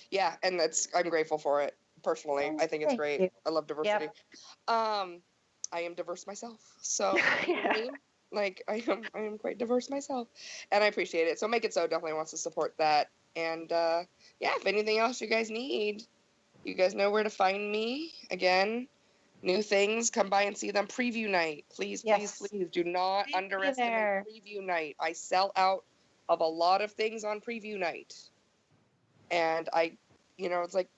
Yeah, and I'm grateful for it. Personally, I think it's great. I love diversity. Yep. I am diverse myself, so I am quite diverse myself, and I appreciate it. So Make It So definitely wants to support that, and if anything else you guys need, you guys know where to find me. Again, new things, come by and see them. Preview night, please, please do not underestimate preview night. I sell out of a lot of things on preview night, and it's like.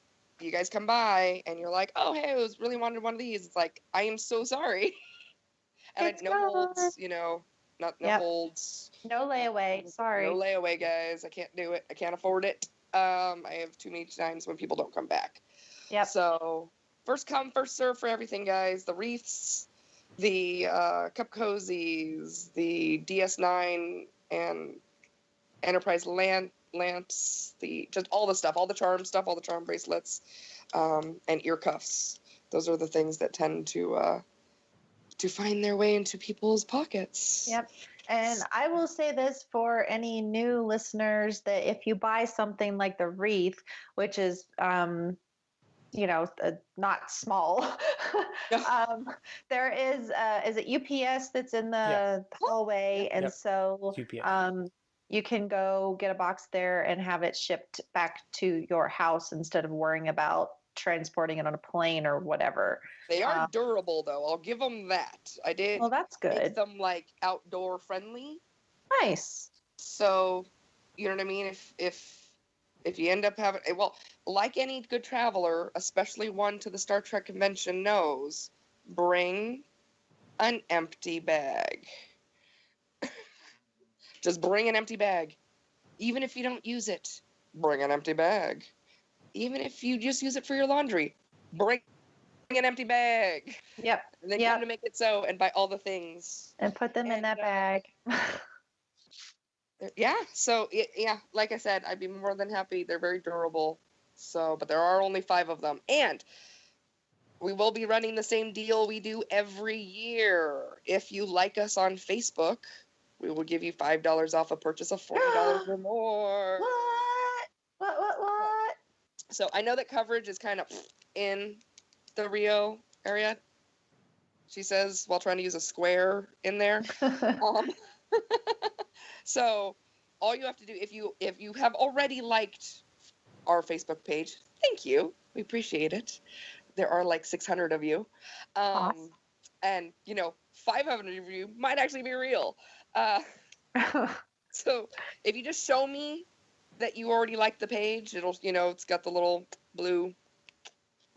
You guys come by and you're like, oh, hey, I was really wanted one of these. It's like, I am so sorry. And no holds, not no holds. No layaway. Sorry. No layaway, guys. I can't do it. I can't afford it. I have too many times when people don't come back. Yep. So first come, first serve for everything, guys. The wreaths, the cup cozies, the DS9 and Enterprise lamps, just all the stuff, all the charm stuff, all the charm bracelets, and ear cuffs. Those are the things that tend to find their way into people's pockets. Yep. And I will say this for any new listeners, that if you buy something like the wreath, which is not small. There is it UPS that's in the hallway, and so you can go get a box there and have it shipped back to your house instead of worrying about transporting it on a plane or whatever. They are durable, though. I'll give them that. I did. Well, that's good. Make them outdoor friendly. Nice. So, you know what I mean? If you end up having, like any good traveler, especially one to the Star Trek convention knows, bring an empty bag. Just bring an empty bag. Even if you don't use it, bring an empty bag. Even if you just use it for your laundry, bring an empty bag. Yep. And then come to Make It So and buy all the things. And put them in that bag. So, like I said, I'd be more than happy. They're very durable. So, but there are only 5 of them. And we will be running the same deal we do every year. If you like us on Facebook, we will give you $5 off a purchase of $40 or more. What? So I know that coverage is kind of in the Rio area, she says, while trying to use a square in there. So all you have to do, if you have already liked our Facebook page, thank you. We appreciate it. There are 600 of you. Awesome. And, 500 of you might actually be real. So if you just show me that you already like the page, it'll, it's got the little blue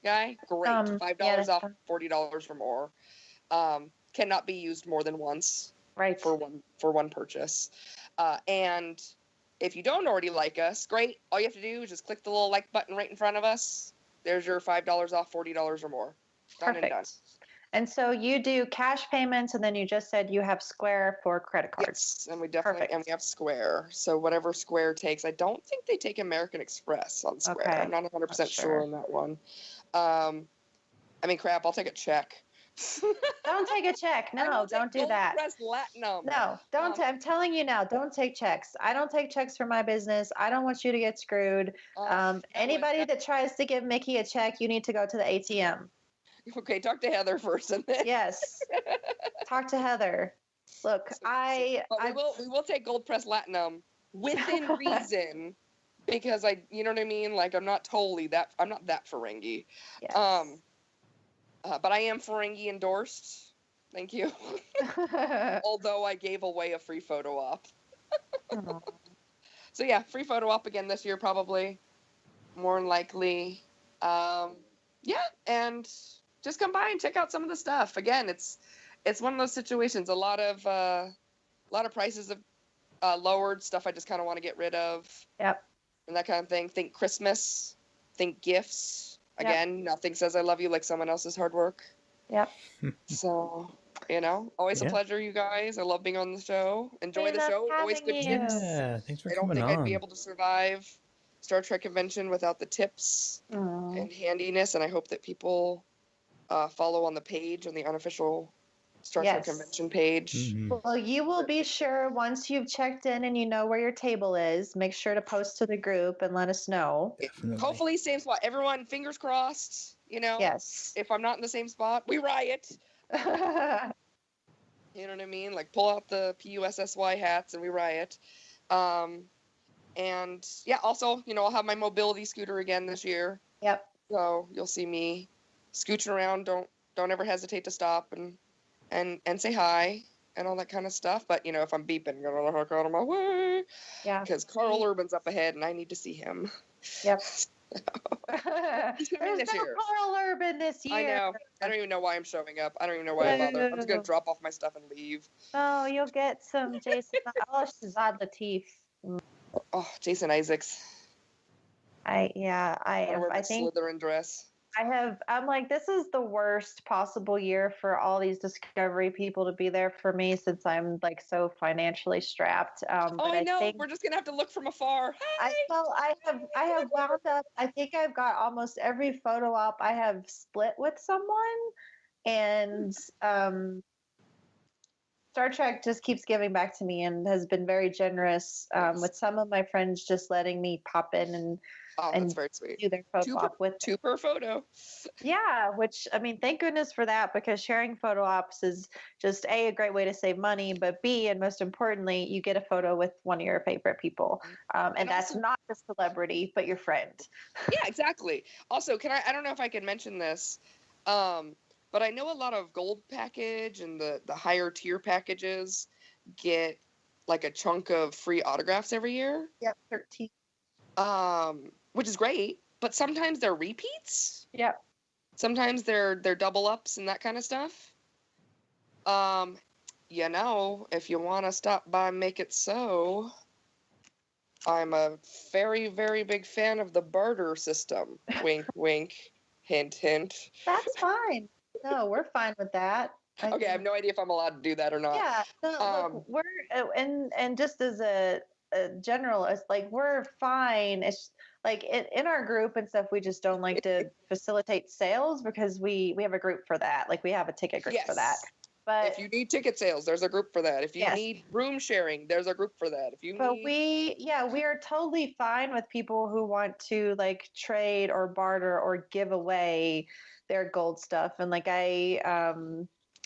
guy. Great. $5 that's off, fine. $40 or more. Cannot be used more than once Right. for one purchase. And if you don't already like us, great. All you have to do is just click the little like button right in front of us. There's your $5 off, $40 or more. Done Perfect. and done. And so you do cash payments, and then you just said you have Square for credit cards. Yes, and we definitely Perfect. and we have Square. So whatever Square takes, I don't think they take American Express on Square. Okay. I'm not 100% Not sure sure. on that one. I mean, crap, I'll take a check. Don't take a check. No, don't do that. Press Latinum. No, don't. I'm telling you now, don't take checks. I don't take checks for my business. I don't want you to get screwed. Anybody that tries to give Mikki a check, you need to go to the ATM. Okay, talk to Heather first, and then Yes, talk to Heather. Look, But we will take gold press Latinum within reason, because you know what I mean. Like I'm not that Ferengi. Yes. But I am Ferengi endorsed. Thank you. Although I gave away a free photo op. So yeah, free photo op again this year probably, more than likely. Yeah, and just come by and check out some of the stuff. Again, it's one of those situations. A lot of prices have lowered. Stuff I just kind of want to get rid of. Yep. And that kind of thing. Think Christmas. Think gifts. Again, nothing says I love you like someone else's hard work. Yep. So, always a pleasure, you guys. I love being on the show. Enjoy the show. Always good tips. Yeah, thanks for I don't coming think on. I'd be able to survive Star Trek convention without the tips and handiness, and I hope that people follow on the page, on the unofficial Star Trek convention page. Mm-hmm. Well, you will be sure once you've checked in and you know where your table is, make sure to post to the group and let us know. Definitely. Hopefully, same spot. Everyone, fingers crossed. Yes. If I'm not in the same spot, we riot. You know what I mean? Like pull out the PUSSY hats and we riot. And yeah, also, I'll have my mobility scooter again this year. Yep. So you'll see me scooching around. Don't ever hesitate to stop and say hi and all that kind of stuff. But if I'm beeping, get the heck out of my way. Yeah. Because Carl Urban's up ahead and I need to see him. Yep. He's coming There's this no year. Carl Urban this year. I know. I don't even know why I'm showing up. I don't even know why I bother. I'm just gonna drop off my stuff and leave. Oh, you'll get some Jason. Shazad Latif. Oh, Jason Isaacs. I wear my think Slytherin dress. I'm like, this is the worst possible year for all these Discovery people to be there for me, since I'm like so financially strapped. But I know. think We're just gonna have to look from afar. Hey! I have wound up. I think I've got almost every photo op I have split with someone, and Star Trek just keeps giving back to me and has been very generous with some of my friends just letting me pop in and that's very sweet. do their photo op with two per photo. Yeah, which I mean, thank goodness for that, because sharing photo ops is just a great way to save money, but B, and most importantly, you get a photo with one of your favorite people, and that's also, not the celebrity, but your friend. Yeah, exactly. Also, I don't know if I can mention this, but I know a lot of gold package and the higher tier packages get like a chunk of free autographs every year. Yep, 13. Which is great, but sometimes they're repeats. Yep. Sometimes they're double ups and that kind of stuff. If you want to stop by Make It So, I'm a very, very big fan of the barter system. Wink, wink, hint, hint. That's fine. No, we're fine with that. I have no idea if I'm allowed to do that or not. Yeah, no, look, we're and just as a generalist, like we're fine. It's like in our group and stuff, we just don't like to facilitate sales because we have a group for that. Like we have a ticket group for that. But if you need ticket sales, there's a group for that. If you need room sharing, there's a group for that. We are totally fine with people who want to like trade or barter or give away their gold stuff. And like I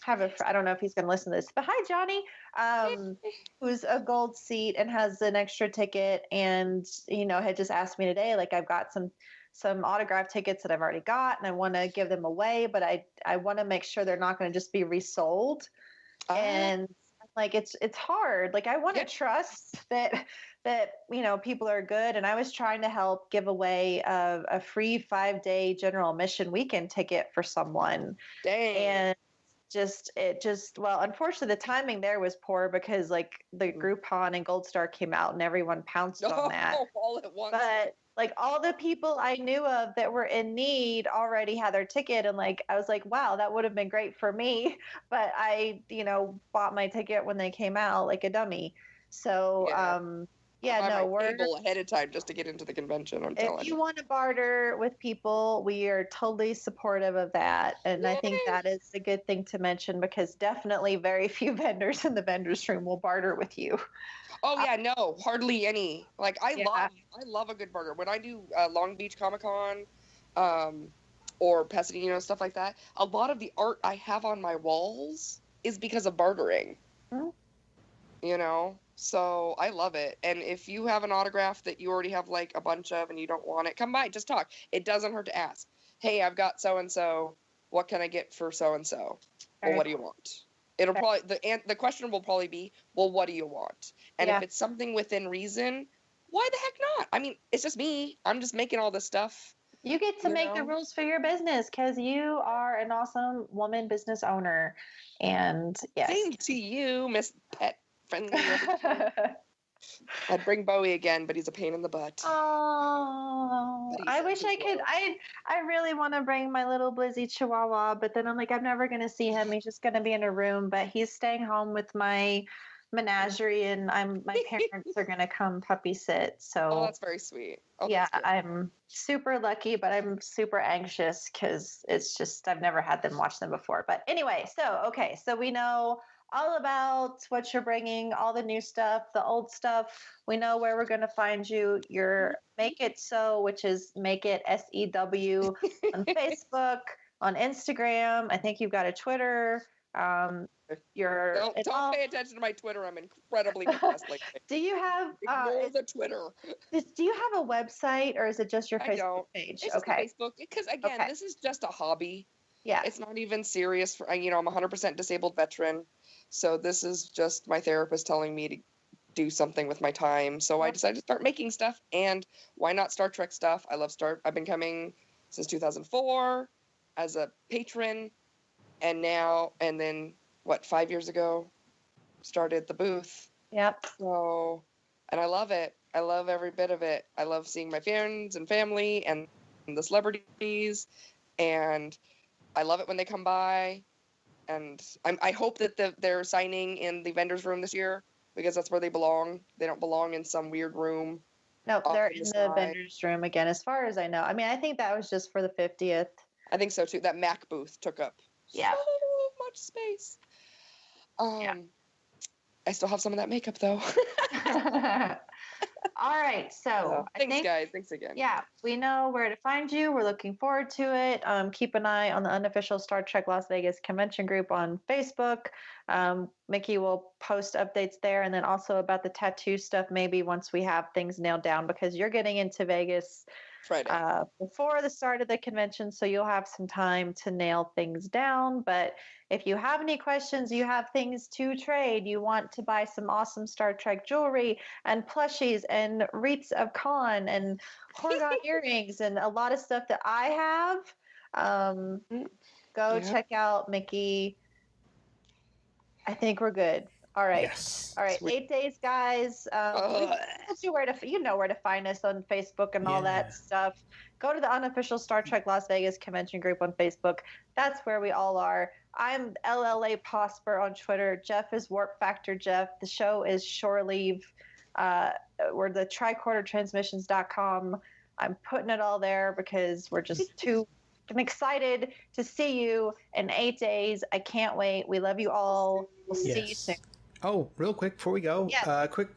I don't know if he's going to listen to this, but hi, Johnny, who's a gold seat and has an extra ticket, and had just asked me today, like I've got some autograph tickets that I've already got, and I want to give them away, but I want to make sure they're not going to just be resold. And like it's hard. Like I want to trust that that, people are good. And I was trying to help give away a free 5-day general admission weekend ticket for someone. Dang. And well, unfortunately the timing there was poor because like the Groupon and Gold Star came out and everyone pounced on that. All at once. But like all the people I knew of that were in need already had their ticket, and like I was like, wow, that would have been great for me. But I, bought my ticket when they came out like a dummy. So we're able ahead of time just to get into the convention. I'm telling you. If you want to barter with people, we are totally supportive of that. And I think that is a good thing to mention because definitely very few vendors in the vendors room will barter with you. Oh yeah, no, hardly any. Like I love a good barter. When I do Long Beach Comic Con, or Pasadena, stuff like that, a lot of the art I have on my walls is because of bartering. Mm-hmm. So I love it. And if you have an autograph that you already have like a bunch of and you don't want it, come by, just talk. It doesn't hurt to ask. Hey, I've got so-and-so. What can I get for so-and-so? Well, what do you want? It'll probably, the question will probably be, well, what do you want? And if it's something within reason, why the heck not? I mean, it's just me. I'm just making all this stuff. You get to make the rules for your business because you are an awesome woman business owner. And yes. Same to you, Miss Pet Friendly. I'd bring Bowie again, but he's a pain in the butt. Oh, I wish I could. I really want to bring my little Blizzy Chihuahua, but then I'm like, I'm never going to see him. He's just going to be in a room, but he's staying home with my menagerie, and my parents are going to come puppy sit. So that's very sweet. I'm super lucky, but I'm super anxious because it's just I've never had them watch them before. But anyway, so we know all about what you're bringing, all the new stuff, the old stuff. We know where we're going to find you. Your Make It So, which is Make It SEW on Facebook, on Instagram. I think you've got a Twitter. Don't pay attention to my Twitter. I'm incredibly depressed. Do you have ignore the Twitter? Do you have a website or is it just your Facebook page? It's just Facebook because again, this is just a hobby. Yeah, it's not even serious. For I'm a 100% disabled veteran, so this is just my therapist telling me to do something with my time. So I decided to start making stuff, and why not Star Trek stuff? I love I've been coming since 2004 as a patron. And then 5 years ago, started the booth. Yep. So, and I love it. I love every bit of it. I love seeing my friends and family and the celebrities, and I love it when they come by. And I hope that they're signing in the vendors room this year because that's where they belong. They don't belong in some weird room. No, they're in the vendors room again, as far as I know. I mean, I think that was just for the 50th. I think so too. That Mac booth took up so much space. I still have some of that makeup though. All right, so thanks guys. Thanks again. Yeah, we know where to find you. We're looking forward to it. Keep an eye on the unofficial Star Trek Las Vegas convention group on Facebook. Mikki will post updates there, and then also about the tattoo stuff maybe once we have things nailed down because you're getting into Vegas Friday before the start of the convention, so you'll have some time to nail things down. But if you have any questions, you have things to trade, you want to buy some awesome Star Trek jewelry and plushies and wreaths of Khan and Horgon earrings and a lot of stuff that I have, go check out Mikki. I think we're good. All right. Yes. All right. Sweet. 8 days, guys. You know where to find us on Facebook and all that stuff. Go to the unofficial Star Trek Las Vegas convention group on Facebook. That's where we all are. I'm LLA Prosper on Twitter. Jeff is Warp Factor Jeff. The show is Shore Leave. We're the tricordertransmissions.com. I'm putting it all there because we're just I'm excited to see you in 8 days. I can't wait. We love you all. We'll see you soon. Oh, real quick before we go,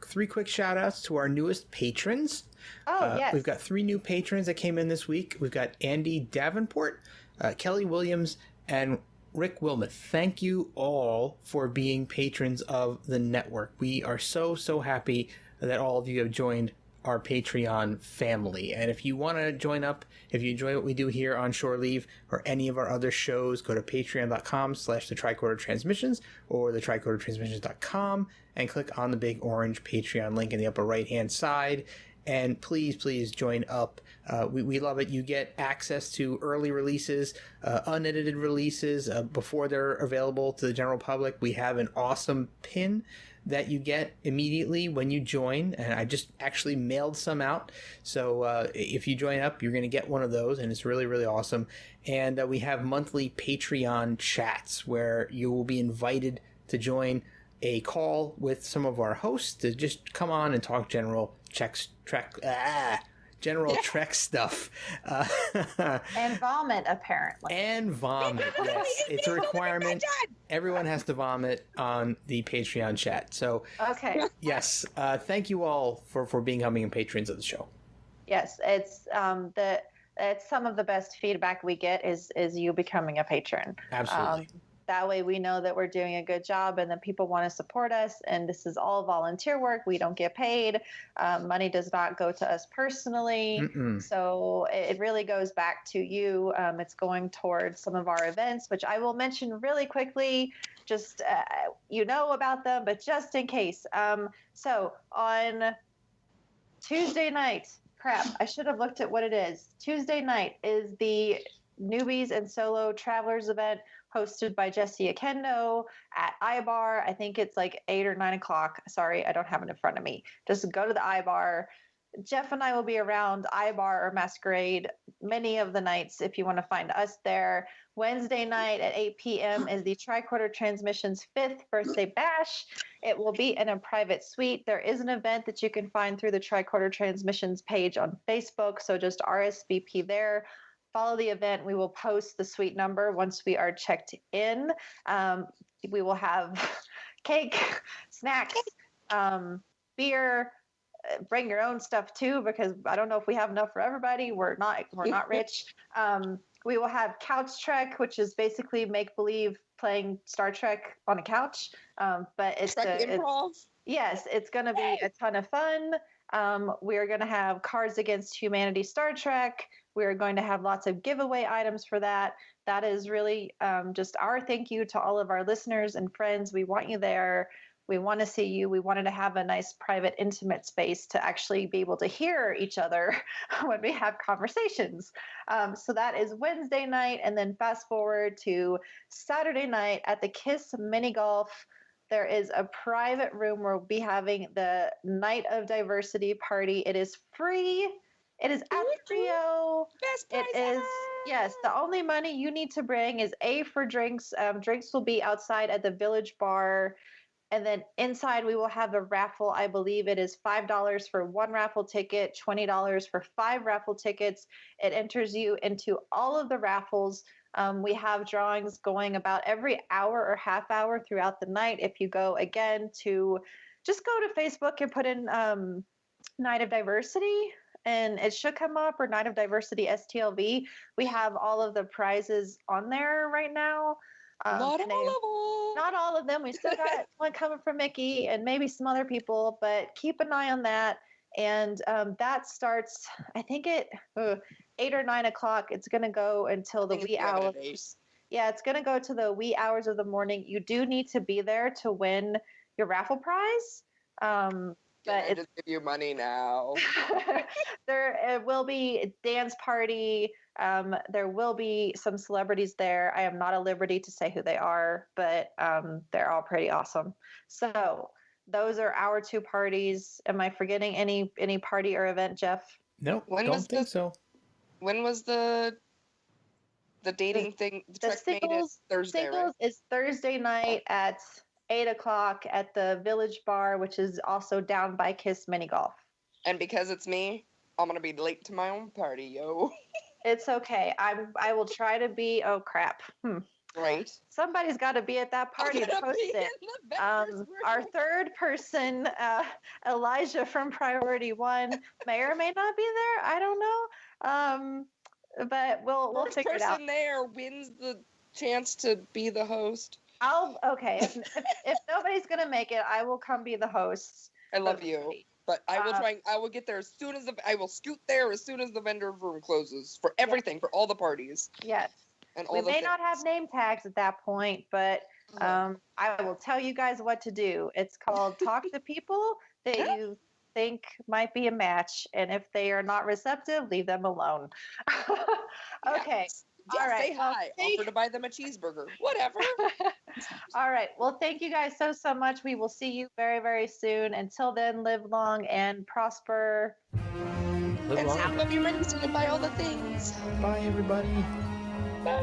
three quick shout outs to our newest patrons. Yes. We've got 3 new patrons that came in this week. We've got Andy Davenport, Kelly Williams, and Rick Wilmot. Thank you all for being patrons of the network. We are so happy that all of you have joined our Patreon family. And if you want to join up, if you enjoy what we do here on Shore Leave or any of our other shows, go to patreon.com/the Tricorder Transmissions or the tricordertransmissions.com and click on the big orange Patreon link in the upper right hand side. And please join up. We love it. You get access to early releases, unedited releases before they're available to the general public. We have an awesome pin that you get immediately when you join, and I just actually mailed some out. So if you join up, you're going to get one of those, and it's really, really awesome. And we have monthly Patreon chats where you will be invited to join a call with some of our hosts to just come on and talk general Trek stuff. And vomit, apparently. And vomit, yes. It's a requirement. Everyone has to vomit on the Patreon chat. So, okay. Yes. Thank you all for becoming patrons of the show. Yes, it's some of the best feedback we get is you becoming a patron. Absolutely. That way we know that we're doing a good job and that people want to support us. And this is all volunteer work. We don't get paid. Money does not go to us personally. Mm-mm. So it really goes back to you. It's going towards some of our events, which I will mention really quickly. Just, you know about them, but just in case. So on Tuesday night, crap, I should have looked at what it is. Tuesday night is the Newbies and Solo Travelers event hosted by Jesse Akendo at iBar. I think it's like 8 or 9 o'clock. Sorry, I don't have it in front of me. Just go to the iBar. Jeff and I will be around iBar or Masquerade many of the nights if you want to find us there. Wednesday night at 8 p.m. is the Tricorder Transmissions 5th birthday bash. It will be in a private suite. There is an event that you can find through the Tricorder Transmissions page on Facebook, so just RSVP there. Follow the event. We will post the suite number once we are checked in. We will have cake, snacks, beer. Bring your own stuff too, because I don't know if we have enough for everybody. We're not rich. We will have Couch Trek, which is basically make believe playing Star Trek on a couch. But it's improv. Yes, it's going to be a ton of fun. We're going to have Cards Against Humanity Star Trek. We're going to have lots of giveaway items for that. That is really just our thank you to all of our listeners and friends. We want you there. We want to see you. We wanted to have a nice, private, intimate space to actually be able to hear each other when we have conversations. So that is Wednesday night. And then fast forward to Saturday night at the KISS Mini Golf. There is a private room where we'll be having the Night of Diversity party. It is free. It is at Rio. Best price It is, ever. yes, the only money you need to bring is for drinks. Drinks will be outside at the Village Bar. And then inside we will have a raffle. I believe it is $5 for one raffle ticket, $20 for 5 raffle tickets. It enters you into all of the raffles. We have drawings going about every hour or half hour throughout the night. If you go again to just go to Facebook and put in Night of Diversity, and it should come up, or Night of Diversity STLV. We have all of the prizes on there right now. Not all of them. We still got one coming from Mikki and maybe some other people, but keep an eye on that. And that starts, I think 8 or 9 o'clock. It's going to go until the wee hours. Yeah, it's going to go to the wee hours of the morning. You do need to be there to win your raffle prize. But I just give you money now. There will be a dance party. There will be some celebrities there. I am not at liberty to say who they are, but they're all pretty awesome. So those are our 2 parties. Am I forgetting any party or event, Jeff? Nope, don't think so. When was the dating thing? The Singles, Thursday, Singles right? is Thursday night at 8 o'clock at the Village Bar, which is also down by KISS Mini Golf. And because it's me, I'm going to be late to my own party, yo. It's okay. I will try to be. Oh, crap. Right. Somebody's got to be at that party to host it. Our third person, Elijah from Priority One, may or may not be there. I don't know. But we'll figure it out. First person there wins the chance to be the host. Okay. If nobody's gonna make it, I will come be the host. I love you. But I will try. I will get there as soon as I will scoot there as soon as the vendor room closes for everything, for all the parties. Yes. And all We the may things. not have name tags at that point, but I will tell you guys what to do. It's called talk to people that you think might be a match, and if they are not receptive, leave them alone. Okay. Yes. All right. Say hi. Offer to buy them a cheeseburger. Whatever. All right. Well, thank you guys so much. We will see you very, very soon. Until then, live long and prosper. Live And long. sound of your money so you can buy all the things. Bye, everybody. Bye.